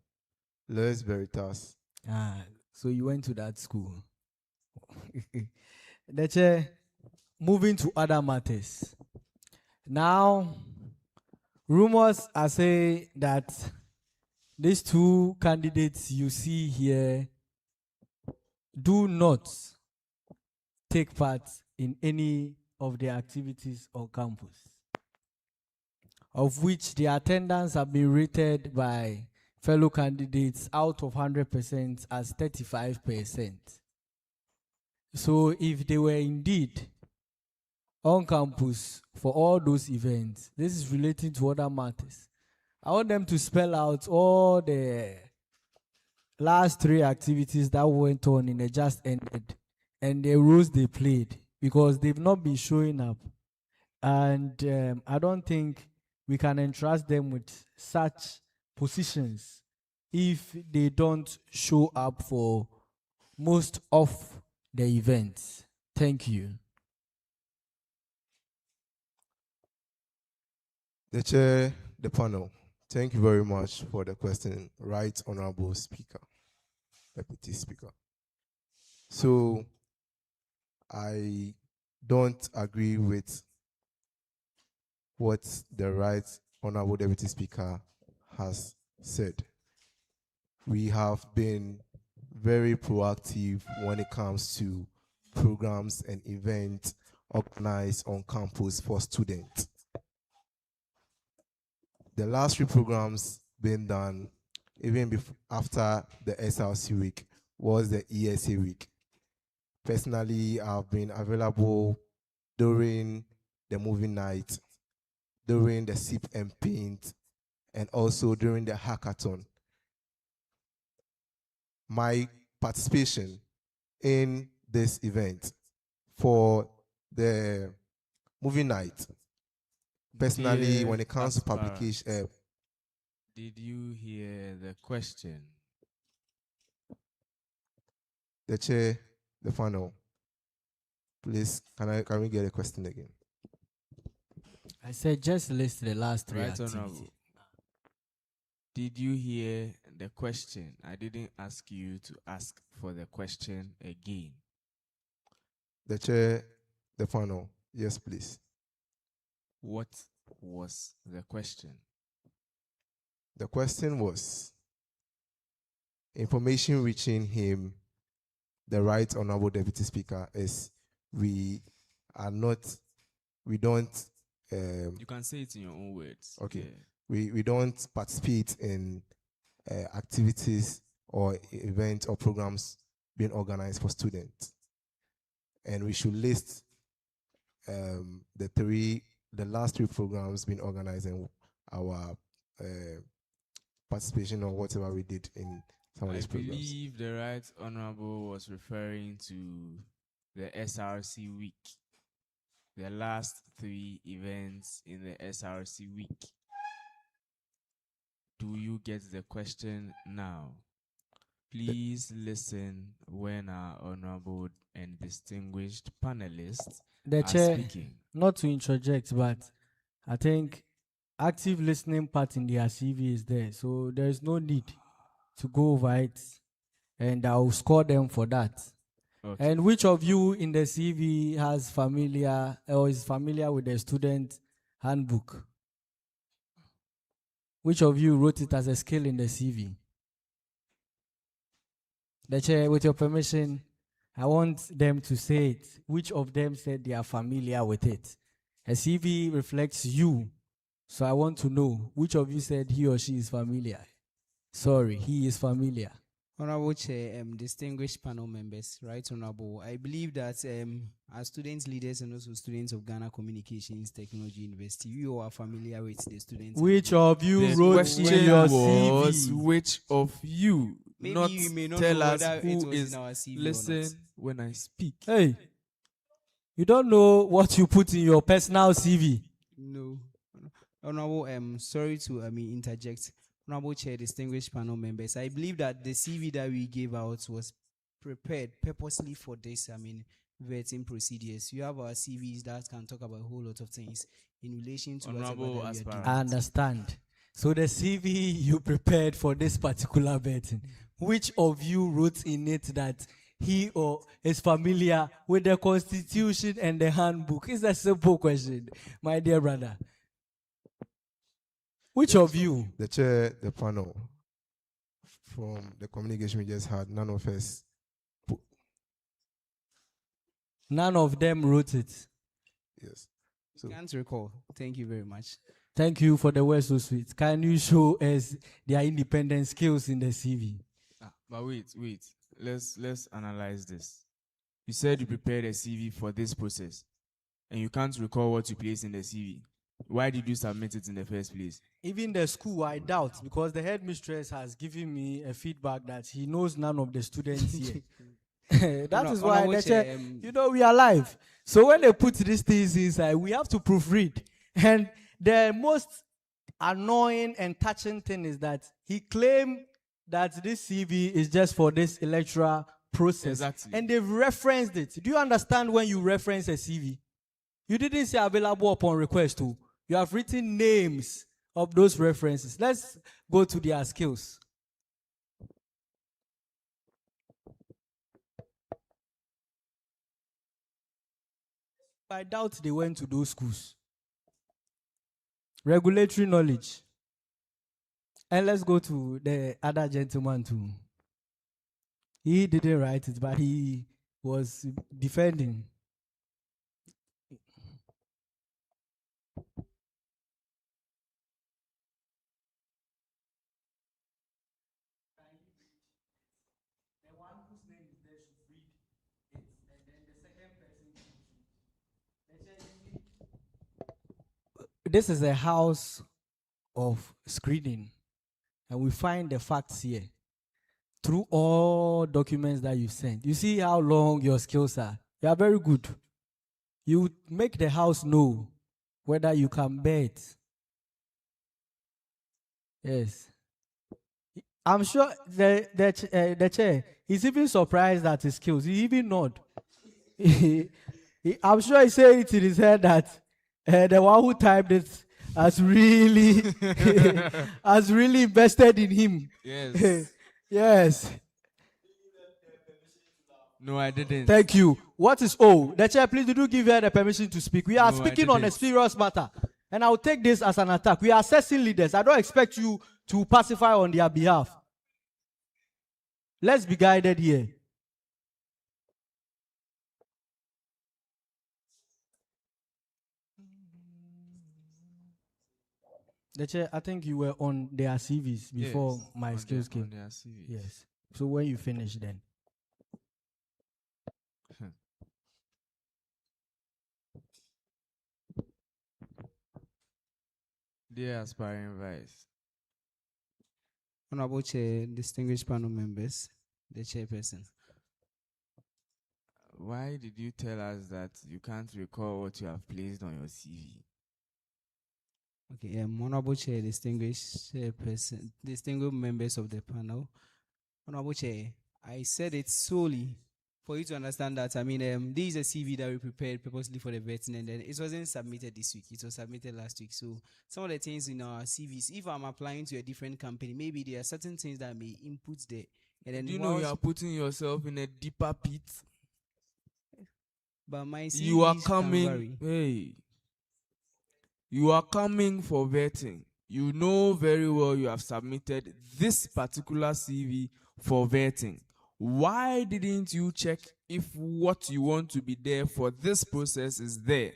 Lex Veritas. So you went to that school. The chair, moving to other matters. Now, rumors are saying that these two candidates you see here do not take part in any of the activities on campus, of which the attendance have been rated by fellow candidates out of 100% as 35%. So if they were indeed on campus for all those events, this is relating to other matters. I want them to spell out all the last 3 activities that went on in the just ended and the roles they played, because they've not been showing up. And I don't think we can entrust them with such positions if they don't show up for most of the events. Thank you. The chair, the panel. Thank you very much for the question, Right Honorable Speaker, Deputy Speaker. So, I don't agree with what the Right Honorable Deputy Speaker has said. We have been very proactive when it comes to programs and events organized on campus for students. The last 3 programs being done, even after the SRC week, was the ESA week. Personally, I've been available during the movie night, during the sip and paint, and also during the hackathon. My participation in this event for the movie night, personally, Dear when it comes to aspirant, publication, did you hear the question? the chair, the panel, please, can we get a question again? I said just list the last 3 Right, activities. Honorable. Did you hear the question? I didn't ask you to ask for the question again. The chair, the panel, yes, please. What was the question? The question was information reaching him, the Right Honorable Deputy Speaker, is we don't. You can say it in your own words. Okay. Yeah. We don't participate in activities or events or programs being organized for students. And we should list the last 3 programs being organized and our participation or whatever we did in some of these I programs. believe the Right Honorable was referring to the SRC week, the last 3 events in the SRC week. Do you get the question now? Please listen when our honorable and distinguished panelists The are chair, speaking. not to interject, but I think active listening part in their CV is there, so there is no need to go over it, and I'll score them for that. Okay. And which of you in the CV has familiar or is familiar with the student handbook? Which of you wrote it as a skill in the CV? The chair, with your permission, I want them to say it. Which of them said they are familiar with it? A CV reflects you. So I want to know which of you said he or she is familiar. Sorry, he is familiar. Honorable Chair, distinguished panel members, right honorable, I believe that as student leaders and also students of Ghana Communications Technology University, you are familiar with the students. Which of you The wrote in question your was, CV? which of you? Maybe not you may not tell know us whether it who was is. in our CV or Listen not. when I speak. Hey, you don't know what you put in your personal CV. No. Honorable, sorry to interject. Honorable Chair, distinguished panel members, I believe that the CV that we gave out was prepared purposely for this, vetting procedures. You have our CVs that can talk about a whole lot of things in relation to whatever Honorable that we are aspirant. doing. I understand. So the CV you prepared for this particular vetting, which of you wrote in it that he or is familiar with the constitution and the handbook? It's a simple question, my dear brother. Which of you? The chair, the panel, from the communication we just had, none of us. None of them wrote it. Yes. So Can't recall. Thank you very much. Thank you for the words so sweet. Can you show us their independent skills in the CV? But wait. Let's analyze this. You said you prepared a CV for this process, and you can't recall what you placed in the CV. Why did you submit it in the first place? Even the school, I doubt, because the headmistress has given me a feedback that he knows none of the students here. That is why they say, we are live. So when they put these things inside, we have to proofread. And the most annoying and touching thing is that he claimed that this CV is just for this electoral process. Exactly. And they've referenced it. Do you understand when you reference a CV? You didn't say available upon request too. You have written names of those references. Let's go to their skills. I doubt they went to those schools. Regulatory knowledge. And let's go to the other gentleman too. He didn't write it, but he was defending. This is a house of screening, and we find the facts here through all documents that you sent. You see how long your skills are. You are very good. You make the house know whether you can bear it. Yes. I'm sure the chair, he's even surprised at his skills. He even nod. I'm sure he said it in his head that the one who typed it has really has really invested in him. Yes. Yes. No, I didn't. Thank you. What is O? The chair, please do give her the permission to speak. We are No, I speaking on a didn't. serious matter. And I'll take this as an attack. We are assessing leaders. I don't expect you to pacify on their behalf. Let's be guided here. The chair, I think you were on their CVs before Yes, my on skills their- came. on their CVs. Yes. So when you finish then. Dear aspiring vice, Honorable Chair, distinguished panel members, the chairperson. why did you tell us that you can't recall what you have placed on your CV? Okay, Honorable Chair, distinguished chairperson, distinguished members of the panel. Honorable Chair, I said it solely for you to understand that, this is a CV that we prepared purposely for the vetting, and then it wasn't submitted this week. It was submitted last week. So some of the things in our CVs, if I'm applying to a different company, maybe there are certain things that may input there. And then Do you know you are putting yourself in a deeper pit? But my CVs You are can coming. vary. Hey. You are coming for vetting. You know very well you have submitted this particular CV for vetting. Why didn't you check if what you want to be there for this process is there?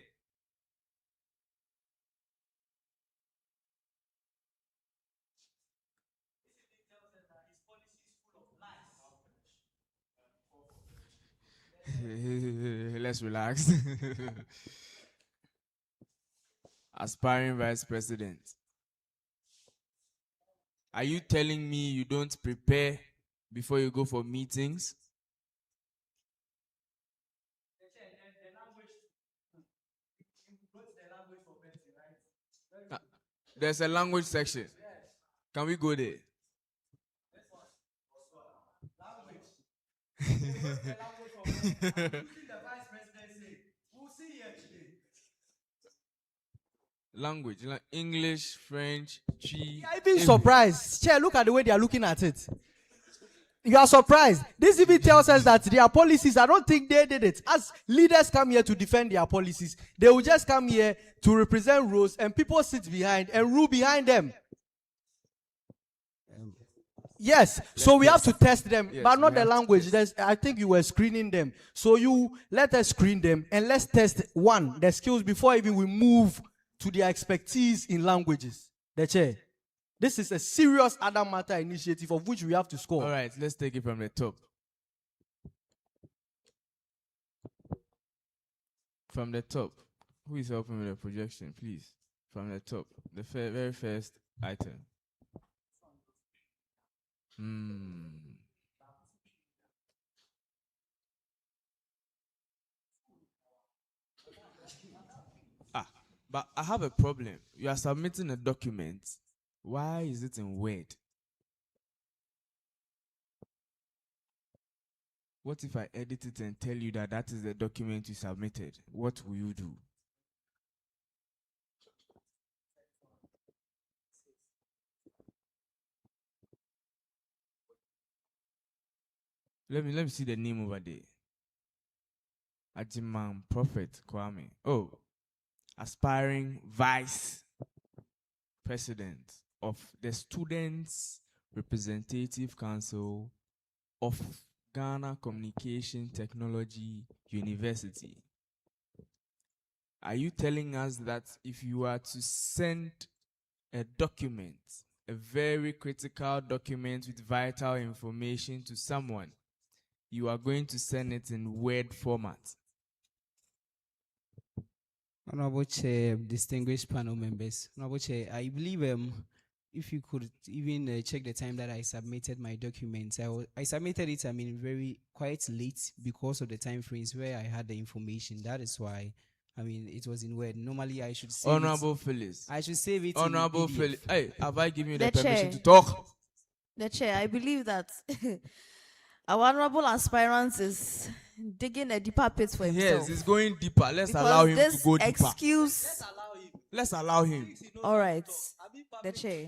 Let's relax. Aspiring vice president. Are you telling me you don't prepare before you go for meetings? There's a language section. Can we go there? Language, like English, French, Chi. I'm even surprised. Chair, look at the way they are looking at it. You are surprised. This even tells us that their policies, I don't think they did it. As leaders come here to defend their policies, they will just come here to represent roles and people sit behind and rule behind them. Yes, so we have to test them, Yes, but not we the have to language. test. I think you were screening them. So you let us screen them and let's test the skills before even we move to their expertise in languages. The chair. This is a serious other matter initiative of which we have to score. All right, let's take it from the top. From the top. Who is helping with the projection, please? From the top. The very first item. But I have a problem. You are submitting a document. Why is it in Word? What if I edit it and tell you that that is the document you submitted? What will you do? Let me see the name over there. Ajiman Prophet Kwame. Oh, aspiring vice president of the Students Representative Council of Ghana Communication Technology University. Are you telling us that if you are to send a document, a very critical document with vital information to someone, you are going to send it in Word format? Honorable Chair, distinguished panel members, Honorable Chair, I believe if you could even check the time that I submitted my documents, I submitted it, very quite late because of the time frames where I had the information. That is why, it was in Word. Normally, I should save Honorable Phyllis. I should save it. Honorable in PDF. Phyllis. Hey, have I given you the The permission chair. to talk? The chair, I believe that our honorable aspirant is digging a deeper pit for himself. Yes, he's going deeper. Let's Because allow him to this go deeper. excuse. Let's allow him. All right. The chair.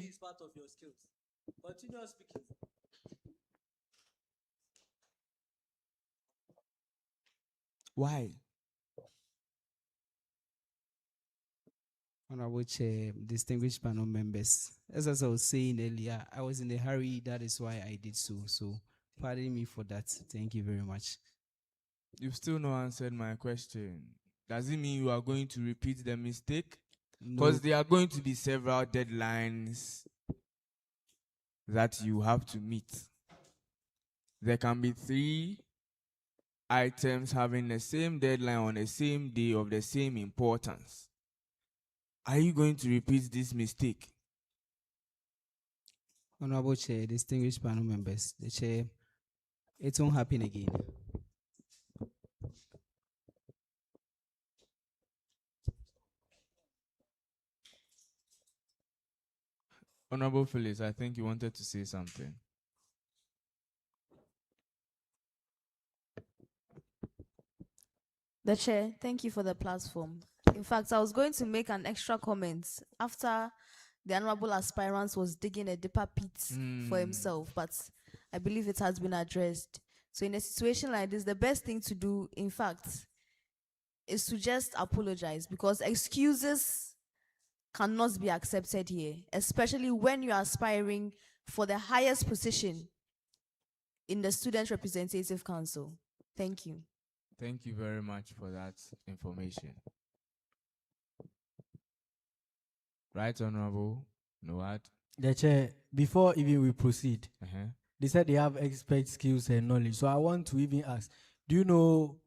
Why? Honorable Chair, distinguished panel members, as I was saying earlier, I was in a hurry. That is why I did so. So, pardon me for that. Thank you very much. You've still not answered my question. Does it mean you are going to repeat the mistake? Because there are going to be several deadlines that you have to meet. There can be 3 items having the same deadline on the same day of the same importance. Are you going to repeat this mistake? Honorable Chair, distinguished panel members, the Chair, it won't happen again. Honorable Phyllis, I think you wanted to say something. The chair, thank you for the platform. In fact, I was going to make an extra comment after the honorable aspirant was digging a deeper pit for himself, but I believe it has been addressed. So in a situation like this, the best thing to do, in fact, is to just apologize, because excuses cannot be accepted here, especially when you are aspiring for the highest position in the Student Representative Council. Thank you. Thank you very much for that information. Right, Honorable Noad? The chair, before even we proceed, they said they have expert skills and knowledge. So I want to even ask, do you know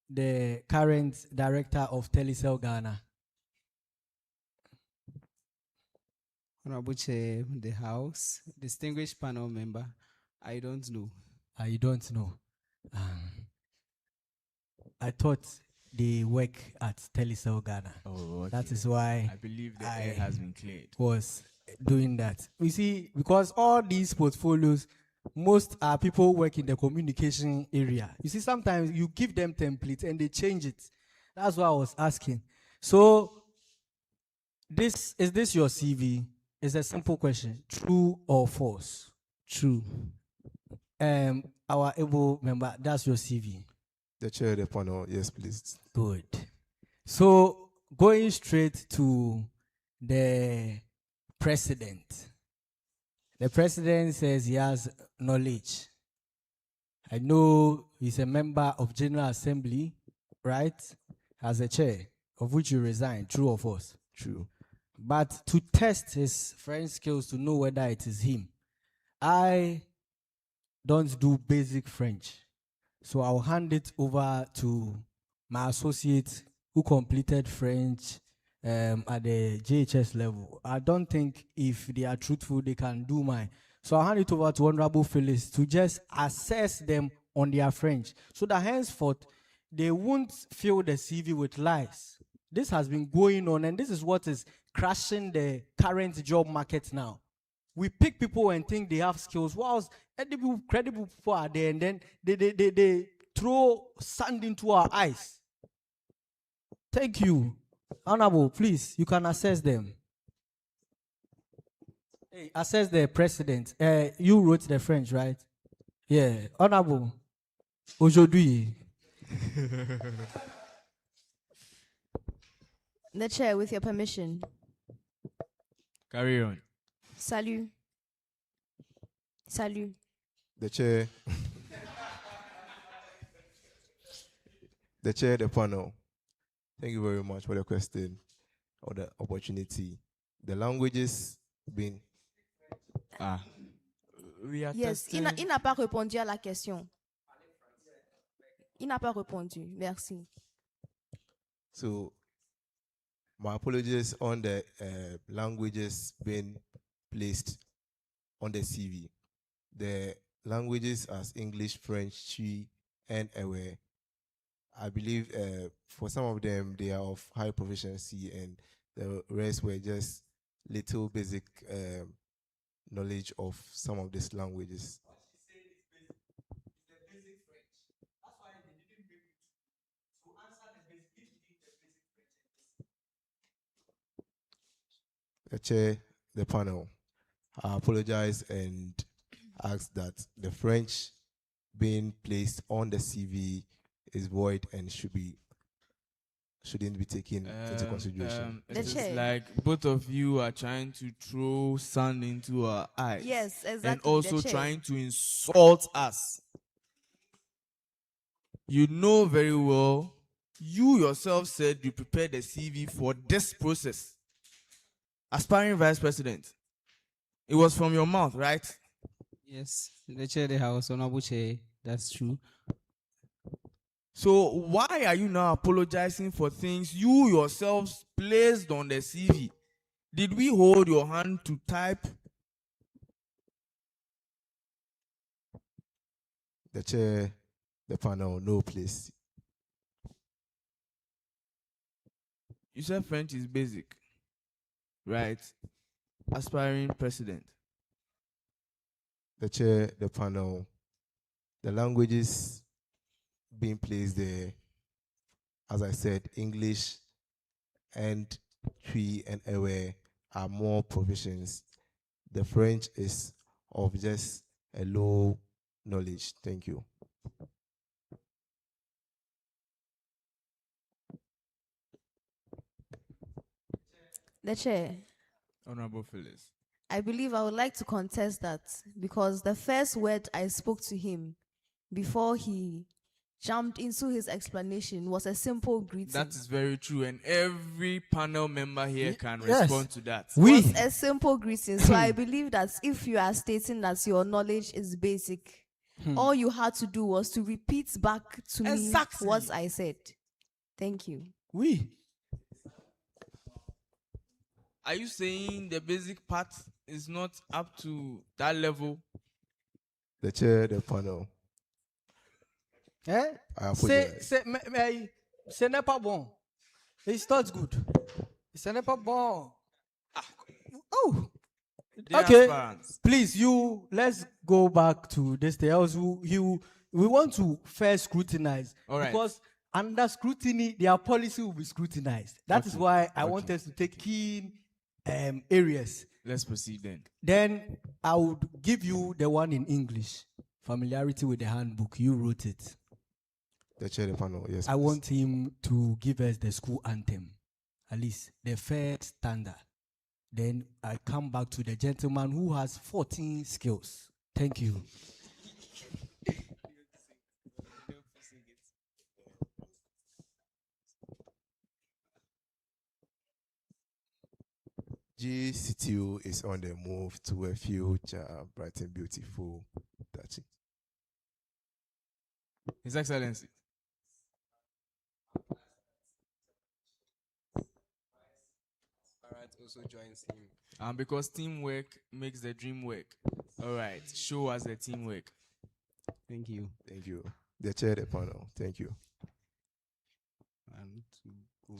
the current director of Telecel Ghana? Honorable Chair, the House, distinguished panel member, I don't know. I don't know. I thought they work at Telecel Ghana. Oh, okay. That is why I believe the air has been cleared. was doing that. You see, because all these portfolios, most are people who work in the communication area. You see, sometimes you give them templates and they change it. That's what I was asking. So, is this your CV? It's a simple question. True or false? True. Our able member, that's your CV. The chair of the panel, yes, please. Good. So, going straight to the president. The president says he has knowledge. I know he's a member of General Assembly, right? As a chair, of which you resigned. True or false? True. But to test his French skills to know whether it is him, I don't do basic French. So I'll hand it over to my associate who completed French at the JHS level. I don't think if they are truthful, they can do mine. So I'll hand it over to Honorable Phyllis to just assess them on their French so that henceforth they won't fill the CV with lies. This has been going on, and this is what is crashing the current job market now. We pick people and think they have skills, whilst credible people are there, and then they throw sand into our eyes. Thank you. Honorable, please, you can assess them. Hey, assess the president. You wrote the French, right? Yeah. Honorable, aujourd'hui. The chair, with your permission. Carry on. Salut. Salut. The chair. The chair of the panel. Thank you very much for the question or the opportunity. The languages been. Yes, il n'a pas répondu à la question. Il n'a pas répondu. Merci. So, my apologies on the languages being placed on the CV. The languages as English, French, Twi, and Ewe. I believe for some of them, they are of high proficiency, and the rest were just little basic knowledge of some of these languages. The chair, the panel, I apologize and ask that the French being placed on the CV is void and shouldn't be taken into consideration. It is like both of you are trying to throw sand into our eyes. Yes, exactly. And also trying to insult us. You know very well, you yourself said you prepared the CV for this process. Aspiring vice president. It was from your mouth, right? Yes, the chair of the House, Honorable Chair, that's true. So why are you now apologizing for things you yourselves placed on the CV? Did we hold your hand to type? The chair, the panel, no, please. You said French is basic, right? Aspiring president. The chair, the panel, the languages being placed there, as I said, English and Twi and Ewe are more provisions. The French is of just a low knowledge. Thank you. The chair. Honorable Phyllis. I believe I would like to contest that because the first word I spoke to him before he jumped into his explanation was a simple greeting. That is very true, and every panel member here can respond to that. Was a simple greeting. So I believe that if you are stating that your knowledge is basic, All you had to do was to repeat back to me Exactly. what I said. Thank you. Oui. Are you saying the basic part is not up to that level? The chair, the panel. Eh? I apologize. Ce n'est pas bon. It's not good. Ce n'est pas bon. Oh. They are Okay. aspirants. Please, let's go back to this day. Else we want to first scrutinize. All right. Because under scrutiny, their policy will be scrutinized. That is Okay. why I want us to take keen areas. Let's proceed then. Then I would give you the one in English. Familiarity with the handbook. You wrote it. The chair, the panel. Yes. I please. want him to give us the school anthem. At least the first standard. Then I come back to the gentleman who has 14 skills. Thank you. GCTU is on the move to a future bright and beautiful. That's it. His Excellency. Also joins him. Because teamwork makes the dream work. All right. Show us the teamwork. Thank you. Thank you. The chair, the panel. Thank you. 1, 2, go.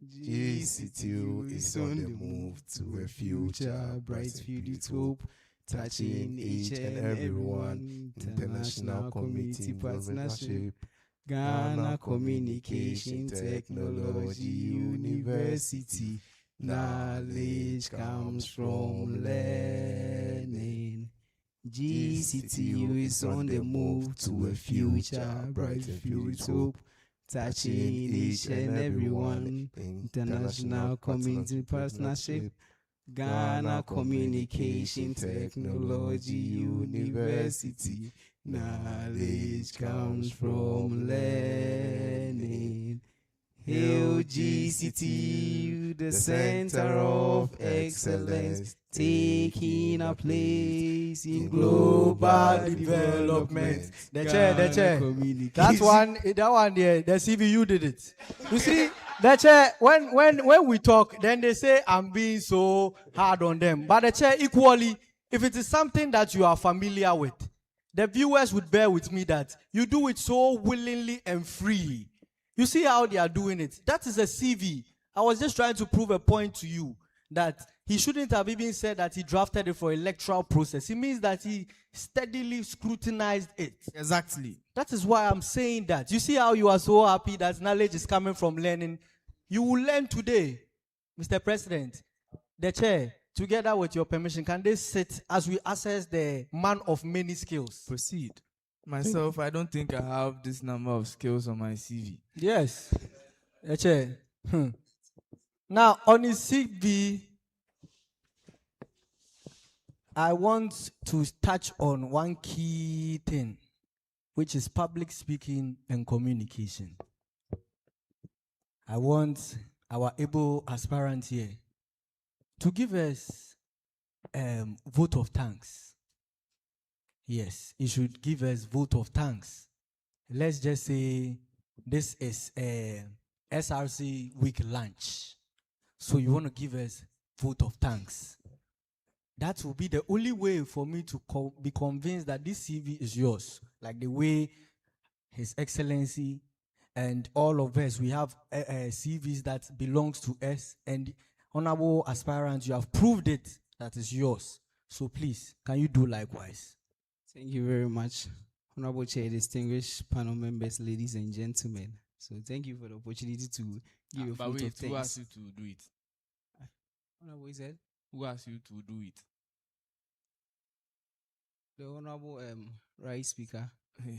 GCTU is on the move to a future bright filled with hope, touching each and everyone. International community partnership, Ghana Communication Technology University. Knowledge comes from learning. GCTU is on the move to a future bright and filled with hope, touching each and everyone. International community partnership, Ghana Communication Technology University. Knowledge comes from learning. Hail GCTU, the center of excellence, taking a place in global development. The chair. That one there, the CV, you did it. You see, the chair, when we talk, then they say I'm being so hard on them. But the chair, equally, if it is something that you are familiar with, the viewers would bear with me that you do it so willingly and freely. You see how they are doing it. That is a CV. I was just trying to prove a point to you that he shouldn't have even said that he drafted it for electoral process. It means that he steadily scrutinized it. Exactly. That is why I'm saying that. You see how you are so happy that knowledge is coming from learning. You will learn today, Mr. President. The chair, together with your permission, can they sit as we assess the man of many skills? Proceed. Myself, I don't think I have this number of skills on my CV. Yes. The chair. Now, on his CV, I want to touch on one key thing, which is public speaking and communication. I want our able aspirant here to give us vote of thanks. Yes, he should give us vote of thanks. Let's just say this is a SRC week lunch. So you want to give us vote of thanks. That will be the only way for me to be convinced that this CV is yours. Like the way His Excellency and all of us, we have CVs that belongs to us. And honorable aspirants, you have proved it that is yours. So please, can you do likewise? Thank you very much, Honorable Chair, distinguished panel members, ladies and gentlemen. So thank you for the opportunity to give a But vote wait, of thanks. who asked you to do it? Honorable said, Who asked you to do it? the Honorable Right Speaker.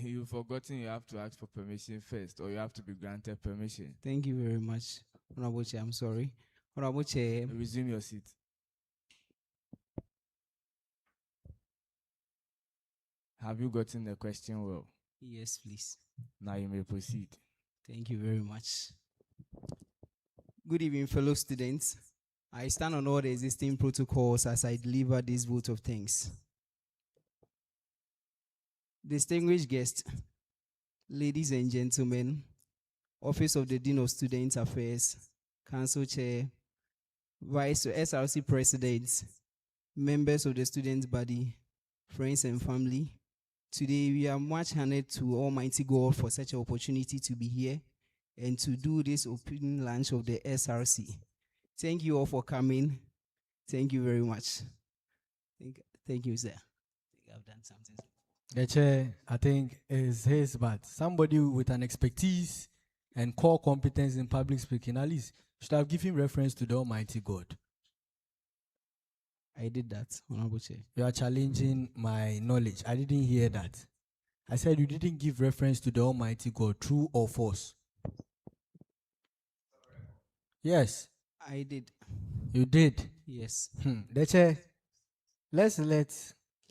You've forgotten you have to ask for permission first, or you have to be granted permission. Thank you very much, Honorable Chair. I'm sorry. Honorable Chair. Resume your seat. Have you gotten the question well? Yes, please. Now you may proceed. Thank you very much. Good evening, fellow students. I stand on all the existing protocols as I deliver this vote of thanks. distinguished guests, ladies and gentlemen, Office of the Dean of Student Affairs, Council Chair, Vice SRC President, members of the student body, friends and family. Today we are much honored to Almighty God for such an opportunity to be here and to do this opening launch of the SRC. Thank you all for coming. Thank you very much. Thank you, sir. I think I've done something. The chair, I think, is his, but somebody with an expertise and core competence in public speaking, at least, should have given reference to the Almighty God. I did that, Honorable Chair. You are challenging my knowledge. I didn't hear that. I said you didn't give reference to the Almighty God, true or false? Yes. I did. You did? Yes. The chair, let's let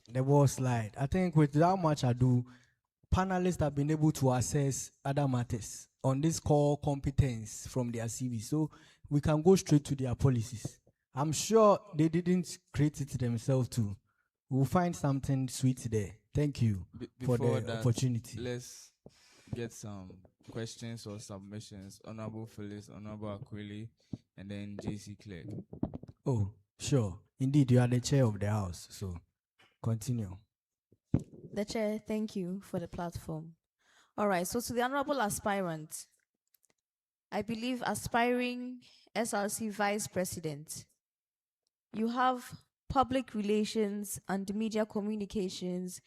the ball slide. I think with that much ado, panelists have been able to assess other matters on this core competence from their CV. So we can go straight to their policies. I'm sure they didn't create it themselves too. We'll find something sweet there. Thank you for the opportunity. Let's get some questions or submissions. Honorable Phyllis, Honorable Aquili, and then JC Clerk. Oh, sure. Indeed, you are the chair of the house. So continue. The chair, thank you for the platform. All right, so to the honorable aspirant, I believe aspiring SRC Vice President, you have public relations and media communications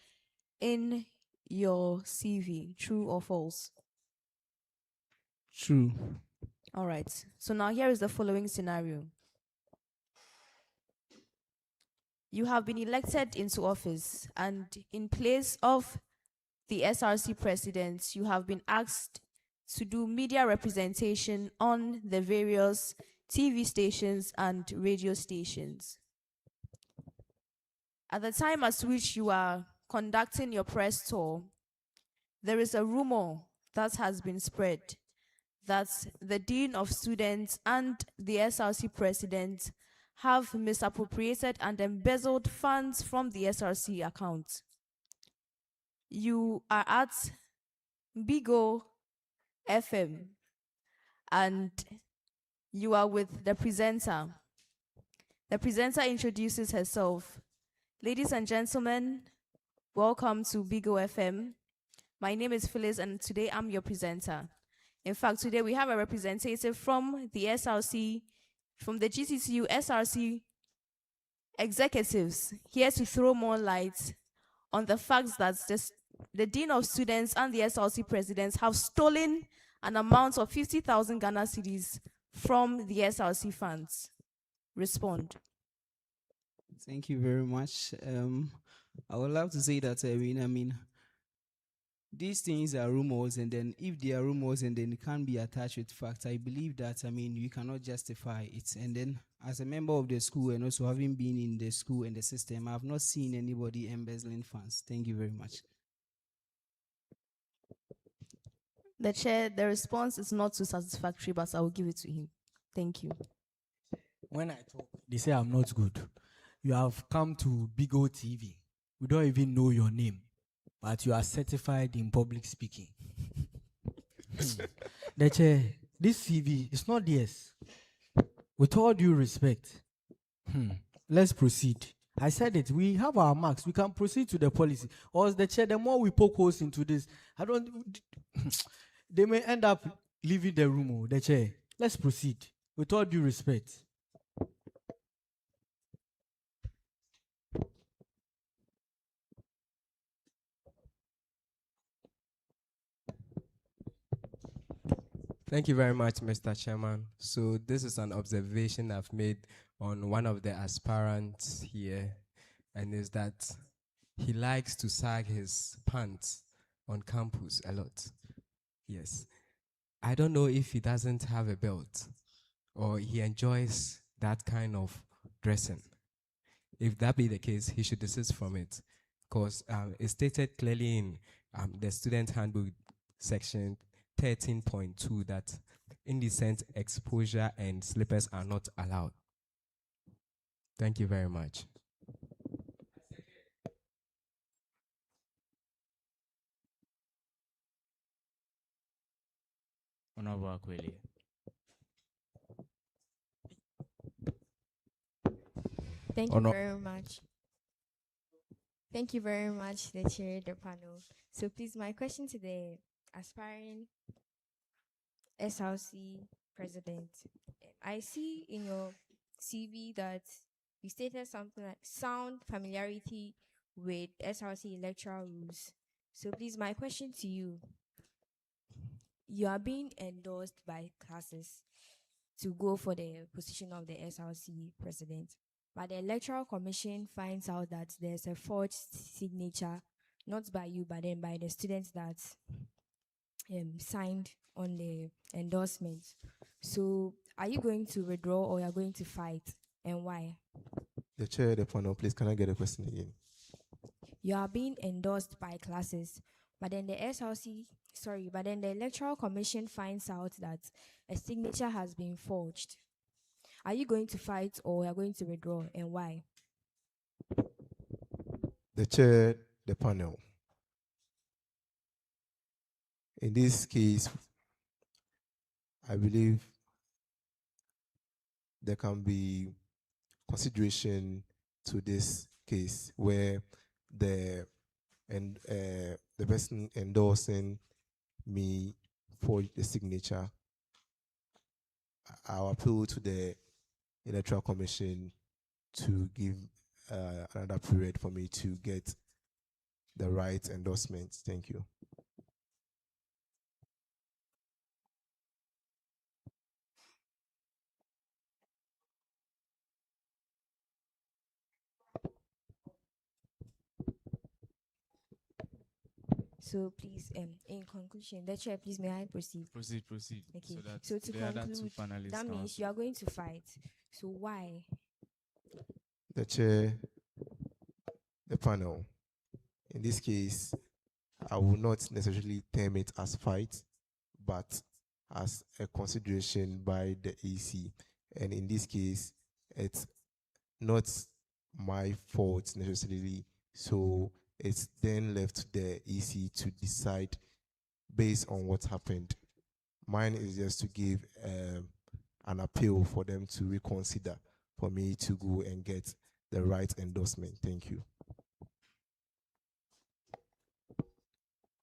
in your CV, true or false? True. All right, so now here is the following scenario. You have been elected into office, and in place of the SRC president, you have been asked to do media representation on the various TV stations and radio stations. At the time at which you are conducting your press tour, there is a rumor that has been spread that the Dean of Students and the SRC President have misappropriated and embezzled funds from the SRC account. You are at Bigo FM and you are with the presenter. The presenter introduces herself. Ladies and gentlemen, welcome to Bigo FM. My name is Phyllis and today I'm your presenter. In fact, today we have a representative from the SRC, from the GCTU SRC executives here to throw more light on the facts that the Dean of Students and the SRC presidents have stolen an amount of 50,000 Ghana cedis from the SRC funds. Respond. Thank you very much. I would love to say that, these things are rumors, and then if they are rumors and then it can't be attached with facts, I believe that, you cannot justify it. And then as a member of the school and also having been in the school and the system, I have not seen anybody embezzling funds. Thank you very much. The chair, the response is not too satisfactory, but I will give it to him. Thank you. When I talk, they say I'm not good. You have come to Bigo TV. We don't even know your name, but you are certified in public speaking. The chair, this CV is not theirs. With all due respect, let's proceed. I said it. We have our marks. We can proceed to the policy. Or as the chair, the more we poke holes into this, they may end up leaving the room. The chair, let's proceed. With all due respect. Thank you very much, Mr. Chairman. So this is an observation I've made on one of the aspirants here, and is that he likes to sag his pants on campus a lot. Yes. I don't know if he doesn't have a belt or he enjoys that kind of dressing. If that be the case, he should desist from it, because it's stated clearly in the student handbook section 13.2 that indecent exposure and slippers are not allowed. Thank you very much. Honorable Akweli. Thank you very much. Thank you very much, the chair, the panel. So please, my question to the aspiring SRC president. I see in your CV that you stated something like sound familiarity with SRC electoral rules. So please, my question to you, you are being endorsed by classes to go for the position of the SRC president. But the Electoral Commission finds out that there's a forged signature, not by you, but then by the students that signed on the endorsement. So are you going to withdraw or are you going to fight, and why? The chair, the panel, please, can I get a question again? You are being endorsed by classes, but then the Electoral Commission finds out that a signature has been forged. Are you going to fight or are you going to withdraw, and why? The chair, the panel. In this case, I believe there can be consideration to this case where the person endorsing me for the signature. I'll appeal to the Electoral Commission to give another period for me to get the right endorsement. Thank you. So please, in conclusion, the chair, please, may I proceed? Proceed. Okay. So that So to the other two conclude, panelists that can means also- you are going to fight. So why? The chair, the panel. In this case, I will not necessarily term it as fight, but as a consideration by the EC. And in this case, it's not my fault necessarily. So it's then left to the EC to decide based on what happened. Mine is just to give an appeal for them to reconsider for me to go and get the right endorsement. Thank you.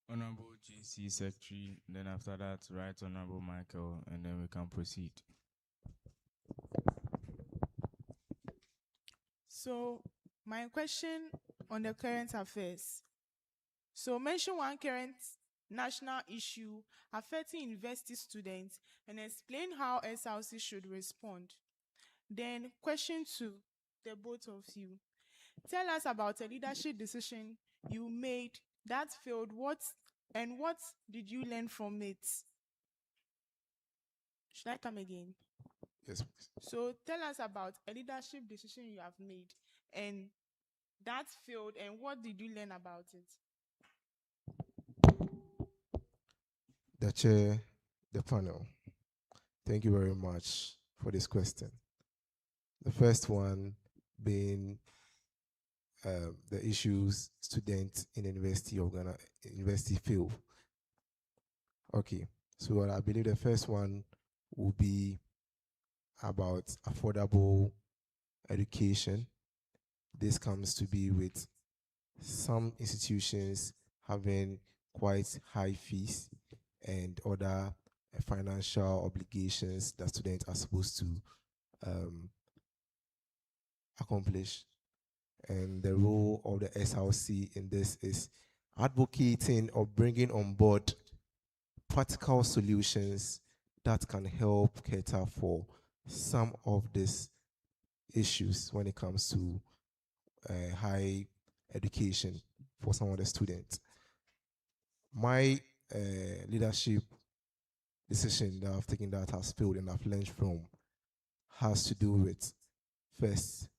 Honorable GC Secretary, then after that, Right Honorable Michael, and then we can proceed. So my question on the current affairs. So mention one current national issue affecting university students and explain how SRC should respond. Then question 2, the both of you. Tell us about a leadership decision you made that failed. What did you learn from it? Should I come again? Yes, please. So tell us about a leadership decision you have made and that failed, and what did you learn about it? The chair, the panel. Thank you very much for this question. The first one being the issues students in the University of Ghana, university field. Okay, so I believe the first one will be about affordable education. This comes to be with some institutions having quite high fees and other financial obligations that students are supposed to accomplish. And the role of the SRC in this is advocating or bringing on board practical solutions that can help cater for some of these issues when it comes to high education for some of the students. My leadership decision that I've taken that has failed and I've learned from has to do with, first,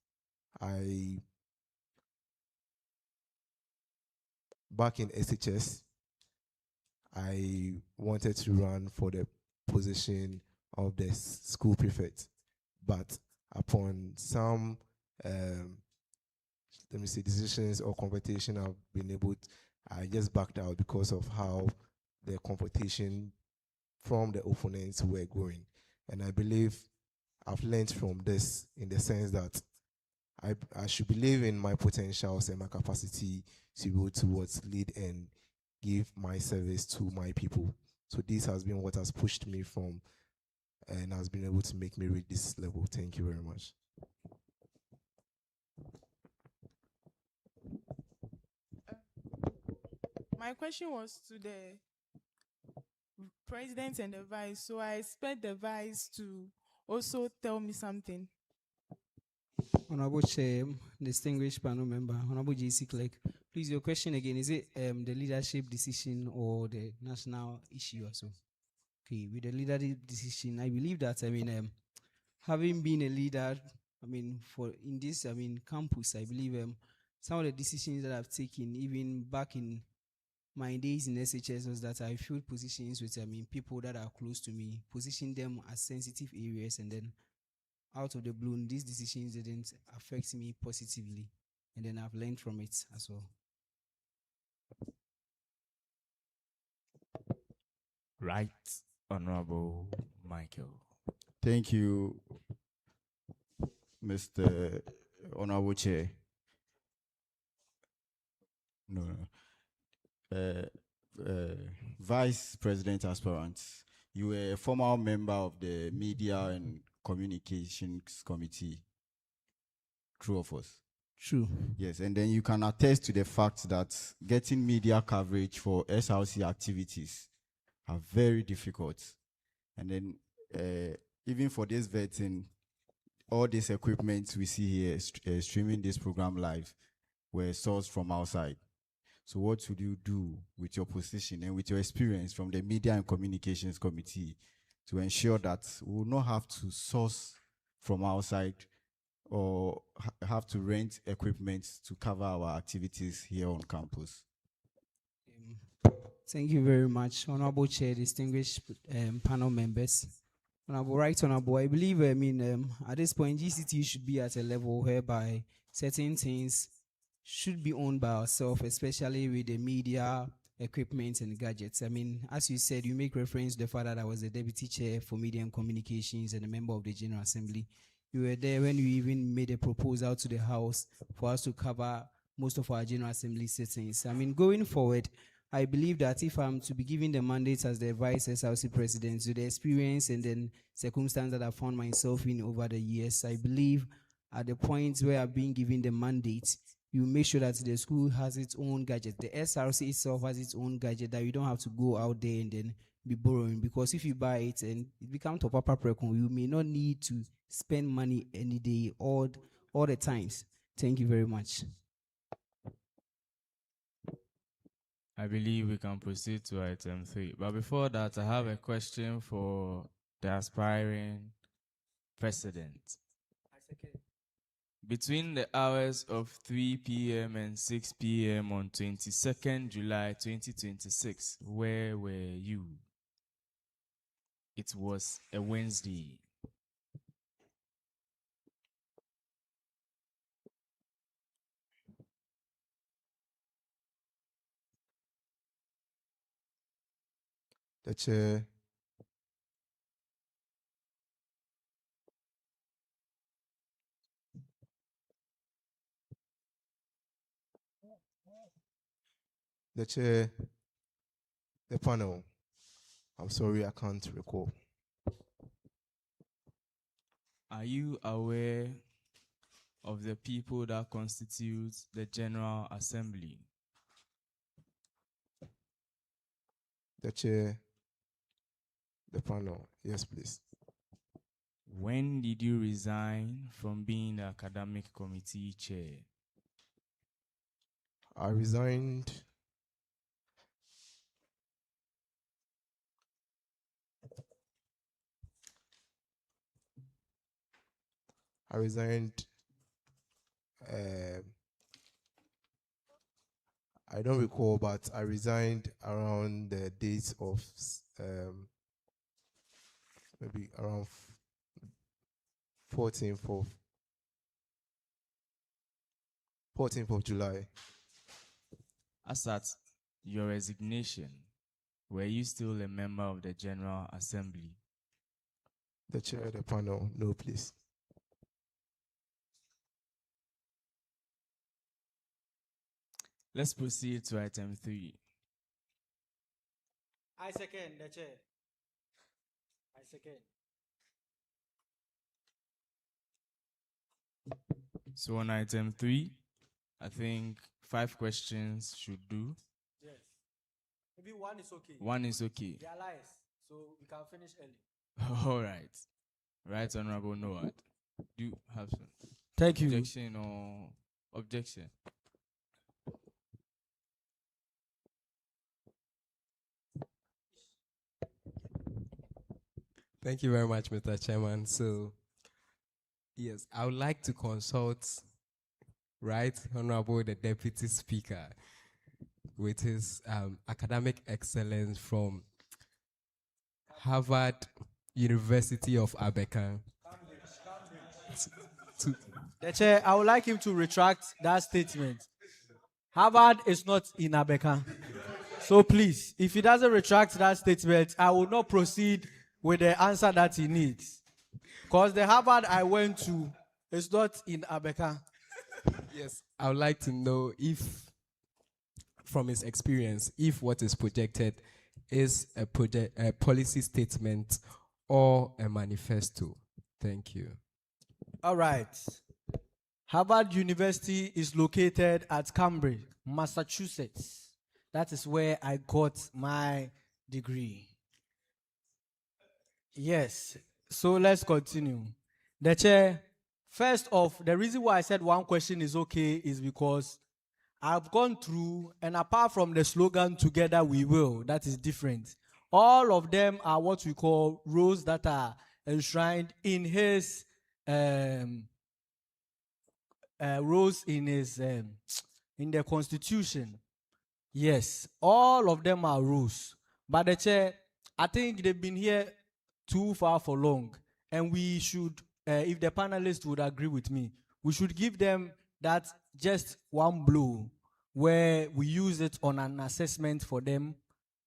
back in SHS, I wanted to run for the position of the school prefect, but upon some decisions or competition I just backed out because of how the competition from the opponents who were going. And I believe I've learned from this in the sense that I should believe in my potentials and my capacity to be able to lead and give my service to my people. So this has been what has pushed me from and has been able to make me reach this level. Thank you very much. My question was to the president and the vice, so I expect the vice to also tell me something. Honorable Chair, distinguished panel member, Honorable JC Clerk, please, your question again, is it the leadership decision or the national issue also? Okay, with the leadership decision, I believe that, having been a leader, for in this, campus, I believe some of the decisions that I've taken, even back in my days in SHS, was that I filled positions with, people that are close to me, position them as sensitive areas, and then out of the blue, these decisions didn't affect me positively, and then I've learned from it as well. Right, Honorable Michael. Thank you, Mr. Honorable Chair. No, Vice President aspirant, you were a former member of the Media and Communications Committee. True of us? True. Yes, and then you can attest to the fact that getting media coverage for SRC activities are very difficult. And then even for this vetting, all this equipment we see here, streaming this program live, were sourced from outside. So what would you do with your position and with your experience from the Media and Communications Committee to ensure that we will not have to source from outside or have to rent equipment to cover our activities here on campus? Thank you very much, Honorable Chair, distinguished panel members. Honorable, I believe, at this point, GCTU should be at a level whereby certain things should be owned by ourselves, especially with the media, equipment, and gadgets. As you said, you make reference to the fact that I was the deputy chair for media and communications and a member of the General Assembly. You were there when we even made a proposal to the House for us to cover most of our General Assembly sittings. Going forward, I believe that if I'm to be given the mandate as the Vice SRC President, with the experience and then circumstance that I found myself in over the years, I believe at the point where I've been given the mandate, you make sure that the school has its own gadget. The SRC itself has its own gadget that you don't have to go out there and then be borrowing, because if you buy it and it becomes top up, you may not need to spend money any day all the times. Thank you very much. I believe we can proceed to item 3. But before that, I have a question for the aspiring president. Between the hours of 3 p.m. and 6 p.m. on 22nd July 2026, where were you? It was a Wednesday. The chair. The chair. The panel. I'm sorry, I can't recall. Are you aware of the people that constitute the General Assembly? The chair. The panel. Yes, please. When did you resign from being the academic committee chair? I resigned I don't recall, but I resigned around the dates of maybe around 14th of July. As at your resignation, were you still a member of the General Assembly? The chair of the panel, no, please. Let's proceed to item 3. I second the chair. I second. So on item 3, I think 5 questions should do. Yes. Maybe one is okay. 1 is okay. They are lies, so we can finish early. All right. Right, Honorable Noah. Do you have some Thank you. objection or objection? Thank you very much, Mr. Chairman. So, yes, I would like to consult, right, Honorable the Deputy Speaker, with his academic excellence from Harvard University of Aberkan. The chair, I would like him to retract that statement. Harvard is not in Aberkan. So please, if he doesn't retract that statement, I will not proceed with the answer that he needs. Because the Harvard I went to is not in Aberkan. Yes, I would like to know if, from his experience, if what is projected is a policy statement or a manifesto. Thank you. All right. Harvard University is located at Cambridge, Massachusetts. That is where I got my degree. Yes. So let's continue. The chair, first off, the reason why I said one question is okay is because I've gone through, and apart from the slogan, "Together we will," that is different. All of them are what we call rules that are enshrined in his rules in his in the Constitution. Yes, all of them are rules. But the chair, I think they've been here too far for long, and we should, if the panelists would agree with me, we should give them that just one blow, where we use it on an assessment for them,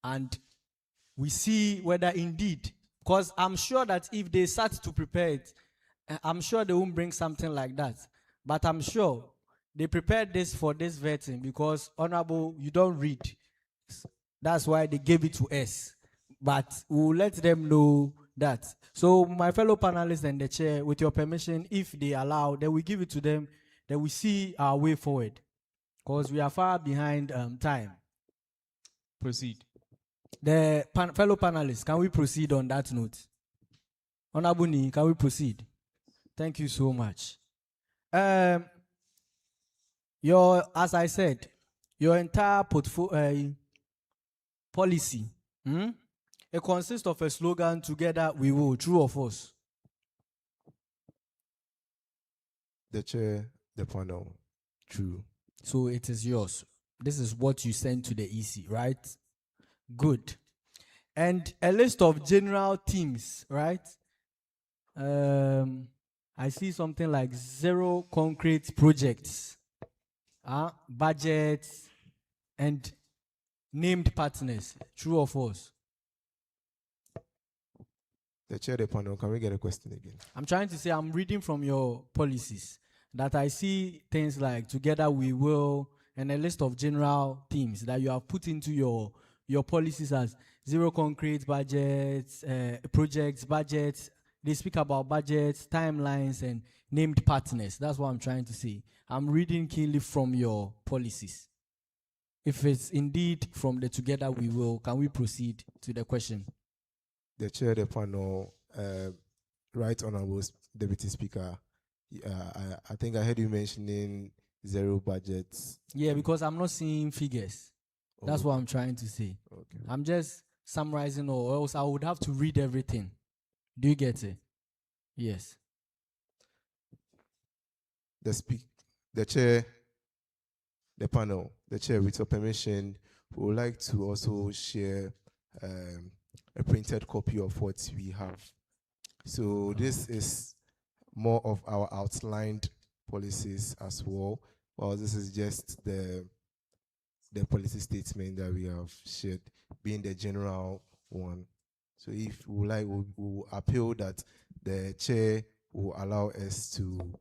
and we see whether indeed, because I'm sure that if they start to prepare it, I'm sure they won't bring something like that. But I'm sure they prepared this for this vetting because, Honorable, you don't read. That's why they gave it to us. But we'll let them know that. So my fellow panelists and the chair, with your permission, if they allow, then we give it to them, then we see our way forward. Because we are far behind time. Proceed. The fellow panelists, can we proceed on that note? Honorable Ni, can we proceed? Thank you so much. As I said, your entire portfolio policy, it consists of a slogan, "Together we will," true or false? The chair, the panel, true. So it is yours. This is what you sent to the EC, right? Good. And a list of general themes, right? I see something like 0 concrete projects, budgets, and named partners. True or false? The chair of the panel, can we get a question again? I'm trying to say, I'm reading from your policies that I see things like "Together we will" and a list of general themes that you have put into your policies as 0 concrete budgets, projects, budgets. They speak about budgets, timelines, and named partners. That's what I'm trying to say. I'm reading keenly from your policies. If it's indeed from the "Together we will," can we proceed to the question? The chair of the panel, Right Honorable Deputy Speaker, I think I heard you mentioning 0 budgets. Yeah, because I'm not seeing figures. That's what I'm trying to say. Okay. I'm just summarizing, or else I would have to read everything. Do you get it? Yes. The chair, the panel, the chair, with your permission, we would like to also share a printed copy of what we have. So this is more of our outlined policies as well. Well, this is just the the policy statement that we have shared being the general one. So if we like, we'll appeal that the chair will allow us to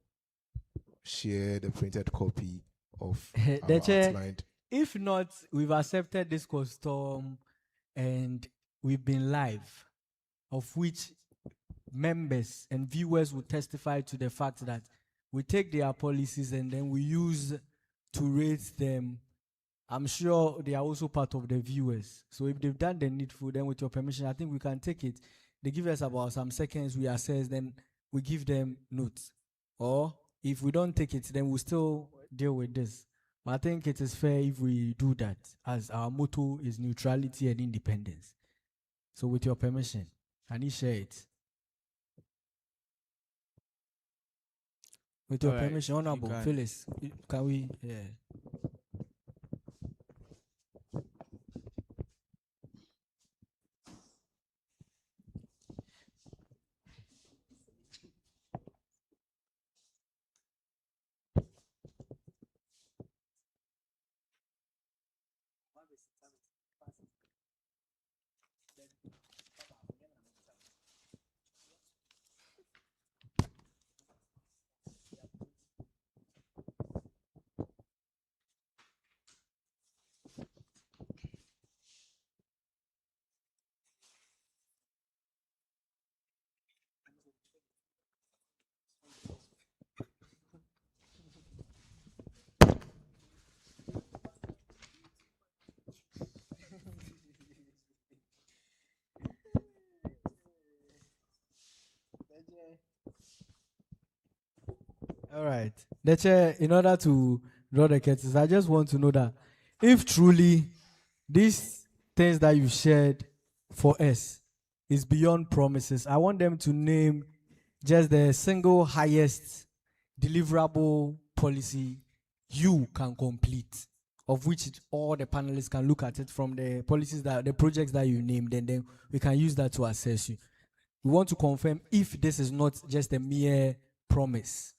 share the printed copy of The our chair, outlined. if not, we've accepted this custom and we've been live, of which members and viewers will testify to the fact that we take their policies and then we use to rate them. I'm sure they are also part of the viewers. So if they've done the needful, then with your permission, I think we can take it. They give us about some seconds, we assess, then we give them notes. Or if we don't take it, then we'll still deal with this. But I think it is fair if we do that, as our motto is neutrality and independence. So with your permission, can you share it? With your Alright, permission, you Honorable can. Phyllis, can we? Yeah. All right. The chair, in order to draw the curtains, I just want to know that if truly these things that you shared for us is beyond promises, I want them to name just the single highest deliverable policy you can complete, of which all the panelists can look at it from the policies that the projects that you named, and then we can use that to assess you. We want to confirm if this is not just a mere promise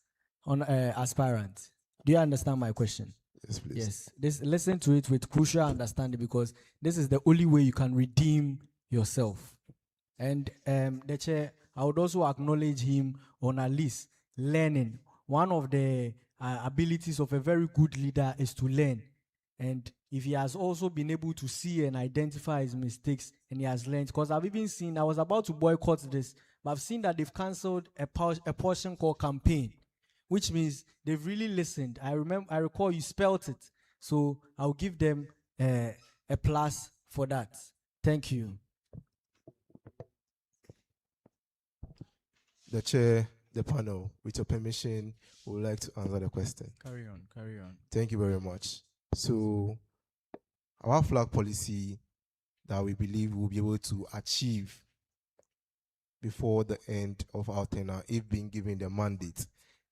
on aspirant. Do you understand my question? Yes, please. Yes. This, listen to it with crucial understanding, because this is the only way you can redeem yourself. And the chair, I would also acknowledge him on at least learning. One of the abilities of a very good leader is to learn. And if he has also been able to see and identify his mistakes and he has learned, because I've even seen, I was about to boycott this, but I've seen that they've cancelled a portion called campaign, which means they've really listened. I recall you spelt it. So I'll give them a plus for that. Thank you. The chair, the panel, with your permission, would like to answer the question. Carry on, carry on. Thank you very much. So, our flag policy that we believe we'll be able to achieve before the end of our tenure, if being given the mandate,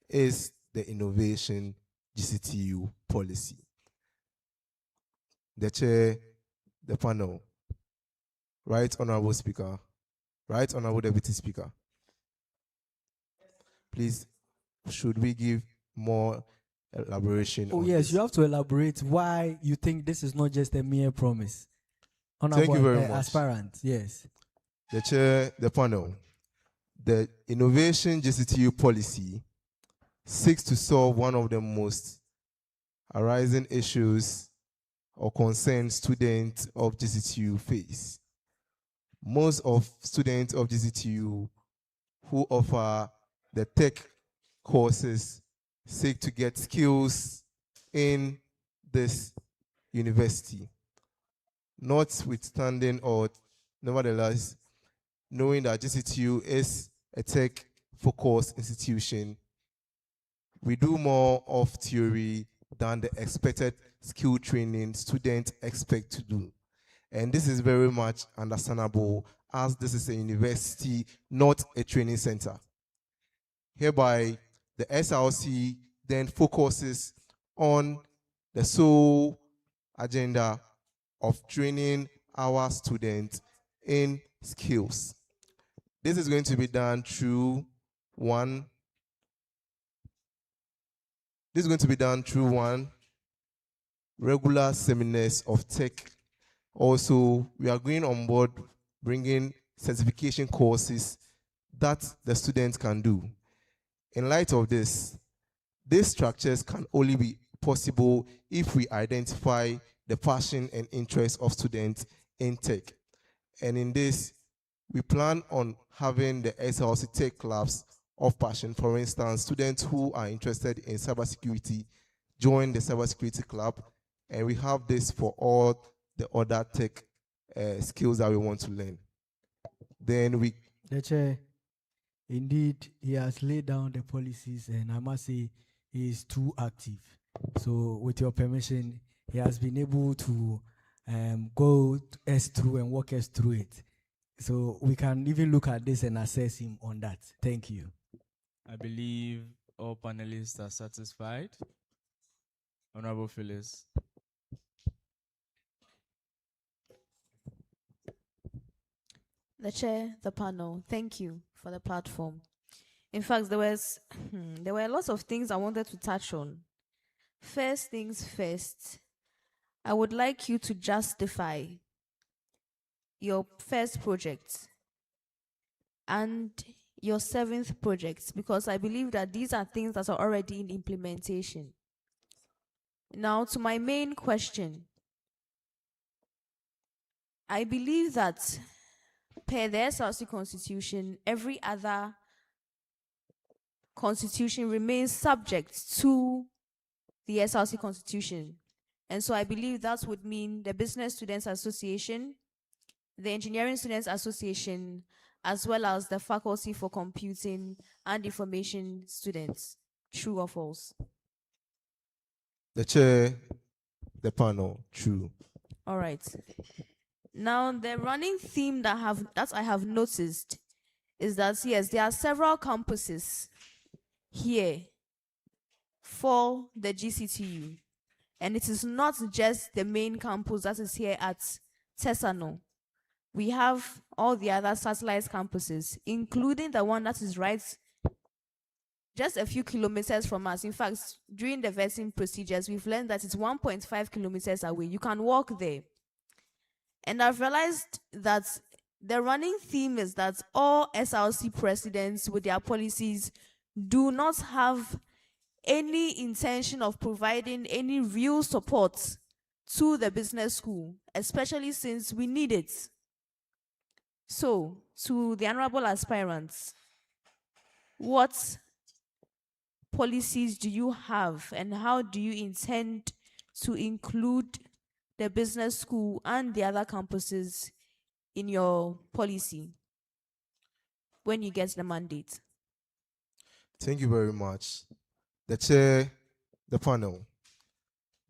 is the innovation GCTU policy. The chair, the panel, Right Honorable Speaker, Right Honorable Deputy Speaker. Please, should we give more elaboration? Oh, on yes, this? you have to elaborate why you think this is not just a mere promise. Thank you very much. Aspirant, yes. The chair, the panel. The innovation GCTU policy seeks to solve one of the most arising issues or concerns students of GCTU face. Most of students of GCTU who offer the tech courses seek to get skills in this university. Notwithstanding, or nevertheless, knowing that GCTU is a tech-focused institution, we do more of theory than the expected skill training students expect to do. And this is very much understandable, as this is a university, not a training center. Hereby, the SRC then focuses on the sole agenda of training our students in skills. This is going to be done through one regular seminars of tech. Also, we are going on board bringing certification courses that the students can do. In light of this, these structures can only be possible if we identify the passion and interest of students in tech. And in this, we plan on having the SLC Tech Clubs of passion. For instance, students who are interested in cybersecurity join the cybersecurity club, and we have this for all the other tech skills that we want to learn. Then we The chair, indeed, he has laid down the policies, and I must say he is too active. So, with your permission, he has been able to go us through and walk us through it. So, we can even look at this and assess him on that. Thank you. I believe all panelists are satisfied. Honorable Phyllis. The chair, the panel, thank you for the platform. In fact, there were lots of things I wanted to touch on. First things first, I would like you to justify your first project and your seventh project, because I believe that these are things that are already in implementation. Now, to my main question, I believe that per the SRC Constitution, every other constitution remains subject to the SRC Constitution. And so I believe that would mean the Business Students Association, the Engineering Students Association, as well as the Faculty for Computing and Information students. True or false? the chair, the panel, true. All right. Now, the running theme that I have noticed is that, yes, there are several campuses here for the GCTU. And it is not just the main campus that is here at Tesano. We have all the other satellite campuses, including the one that is right just a few kilometers from us. In fact, during the vetting procedures, we've learned that it's 1.5 kilometers away. You can walk there. And I've realized that the running theme is that all SRC presidents with their policies do not have any intention of providing any real support to the business school, especially since we need it. So, to the honorable aspirants, what policies do you have and how do you intend to include the business school and the other campuses in your policy when you get the mandate? Thank you very much. The chair, the panel.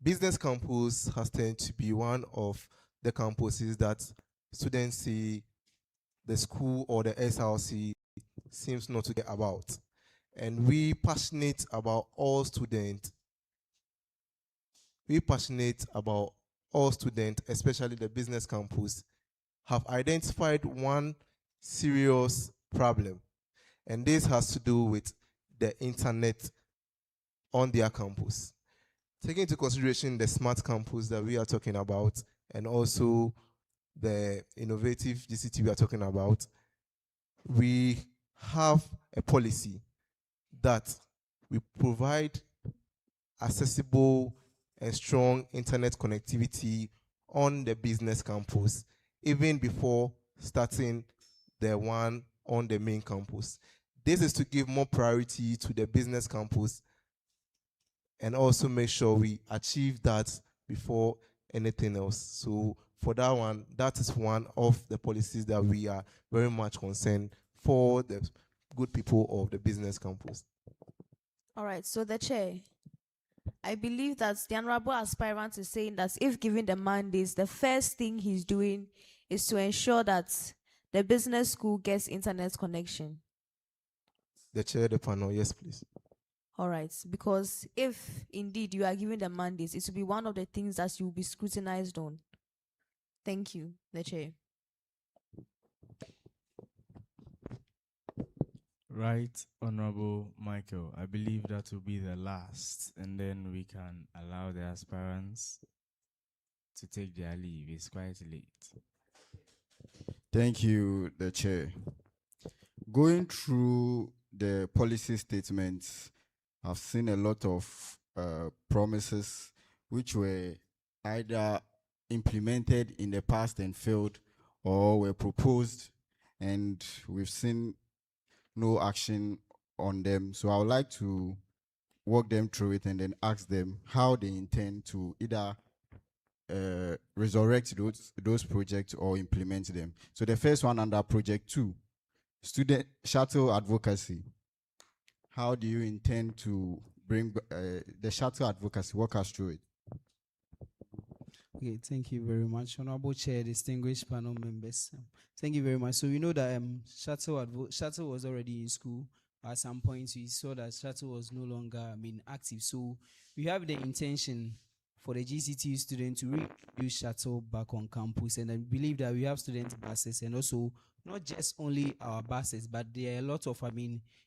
Business campus has tended to be one of the campuses that students see the school or the SRC seems not to get about. And we passionate about all students. Especially the business campus, have identified one serious problem. And this has to do with the internet on their campus. Taking into consideration the smart campus that we are talking about, and also the innovative GCT we are talking about, we have a policy that we provide accessible and strong internet connectivity on the business campus, even before starting the one on the main campus. This is to give more priority to the business campus and also make sure we achieve that before anything else. So for that one, that is one of the policies that we are very much concerned for the good people of the business campus. All right, so the chair, I believe that the honorable aspirant is saying that if given the mandates, the first thing he's doing is to ensure that the business school gets internet connection. The chair, the panel, yes, please. All right, because if indeed you are given the mandates, it will be one of the things that you will be scrutinized on. Thank you, the chair. Right, Honorable Michael. I believe that will be the last, and then we can allow the aspirants to take their leave. It's quite late. Thank you, the chair. Going through the policy statements, I've seen a lot of promises which were either implemented in the past and failed, or were proposed and we've seen no action on them. So I would like to walk them through it and then ask them how they intend to either resurrect those projects or implement them. So the first one under Project 2, student shuttle advocacy. How do you intend to bring the shuttle advocacy? Walk us through it. Okay, thank you very much, Honorable Chair, distinguished panel members. Thank you very much. So we know that shuttle was already in school. At some point, we saw that shuttle was no longer active. So we have the intention for the GCTU students to reintroduce shuttle back on campus, and I believe that we have student buses, and also not just only our buses, but there are a lot of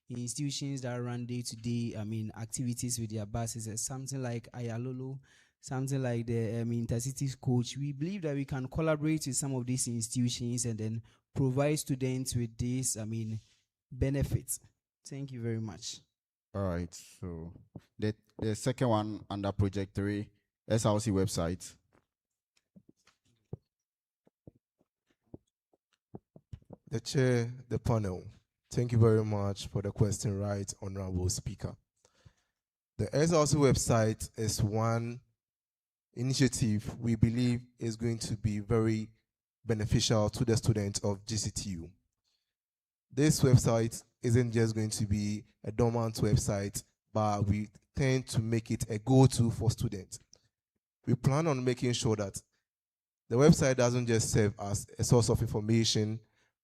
institutions that run day-to-day activities with their buses. Something like Ayalolo, something like the intercity coach. We believe that we can collaborate with some of these institutions and then provide students with these benefits. Thank you very much. All right. So the second one under Project 3, SRC website. The chair, the panel. Thank you very much for the question, right, Honorable Speaker. The SRC website is one initiative we believe is going to be very beneficial to the students of GCTU. This website isn't just going to be a dormant website, but we tend to make it a go-to for students. We plan on making sure that the website doesn't just serve as a source of information,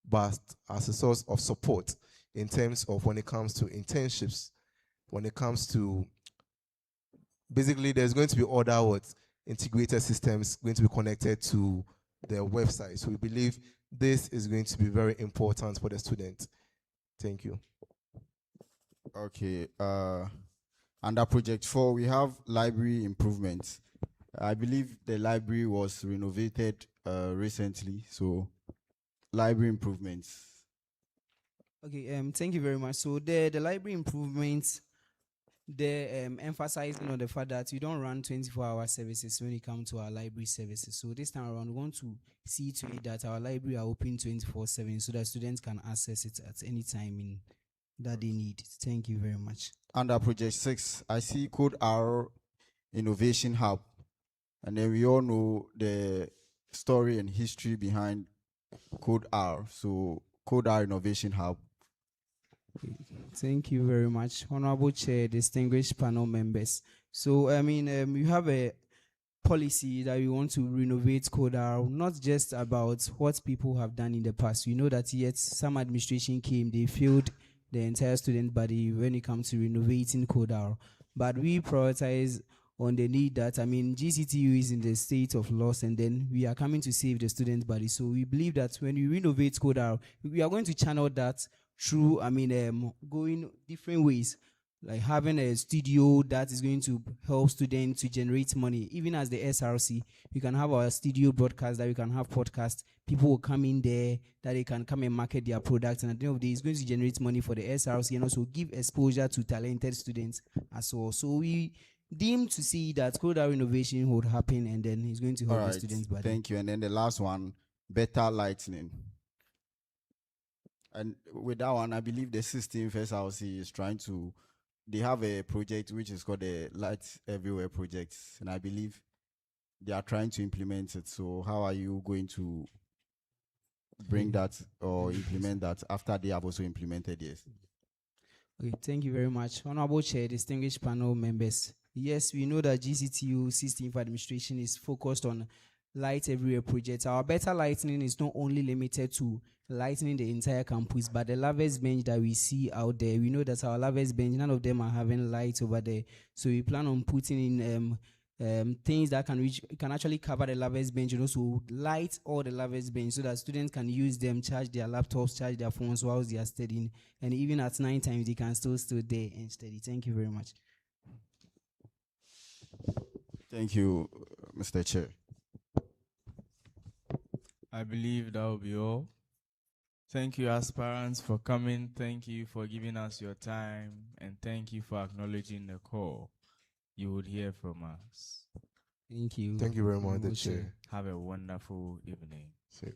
but as a source of support in terms of when it comes to internships, when it comes to, basically there's going to be other integrated systems going to be connected to the website. So we believe this is going to be very important for the student. Thank you. Okay. Under Project 4, we have library improvements. I believe the library was renovated recently, so library improvements. Okay, thank you very much. So the library improvements, they're emphasizing on the fact that we don't run 24-hour services when it comes to our library services. So this time around, we want to see to it that our library are open 24/7 so that students can access it at any time that they need. Thank you very much. Under Project 6, I see Code R Innovation Hub. And then we all know the story and history behind Code R. So Code R Innovation Hub. Thank you very much, Honorable Chair, distinguished panel members. So, we have a policy that we want to renovate Code R, not just about what people have done in the past. We know that yet some administration came, they failed the entire student body when it comes to renovating Code R. But we prioritize on the need that, GCTU is in the state of loss, and then we are coming to save the student body. So we believe that when we renovate Code R, we are going to channel that through, going different ways, like having a studio that is going to help students to generate money. Even as the SRC, we can have our studio broadcast, that we can have podcasts. People will come in there, that they can come and market their products, and at the end of the day, it's going to generate money for the SRC and also give exposure to talented students as well. So we deem to see that Code R innovation would happen, and then it's going to help the students. Thank you. And then the last one, better lighting. And with that one, I believe the 16th SRC is trying to, they have a project which is called the Lights Everywhere project, and I believe they are trying to implement it. So how are you going to bring that or implement that after they have also implemented this? Okay, thank you very much. Honorable Chair, distinguished panel members. Yes, we know that GCTU 16th administration is focused on Light Everywhere project. Our better lighting is not only limited to lightening the entire campus, but the lavers bench that we see out there, we know that our lavers bench, none of them are having lights over there. So we plan on putting in things that can actually cover the lavers bench and also light all the lavers bench so that students can use them, charge their laptops, charge their phones whilst they are studying, and even at 9 times they can still stay there and study. Thank you very much. Thank you, Mr. Chair. I believe that will be all. Thank you, aspirants, for coming. Thank you for giving us your time. And thank you for acknowledging the call. You would hear from us. Thank you. Thank you very much, the chair. Have a wonderful evening. Same.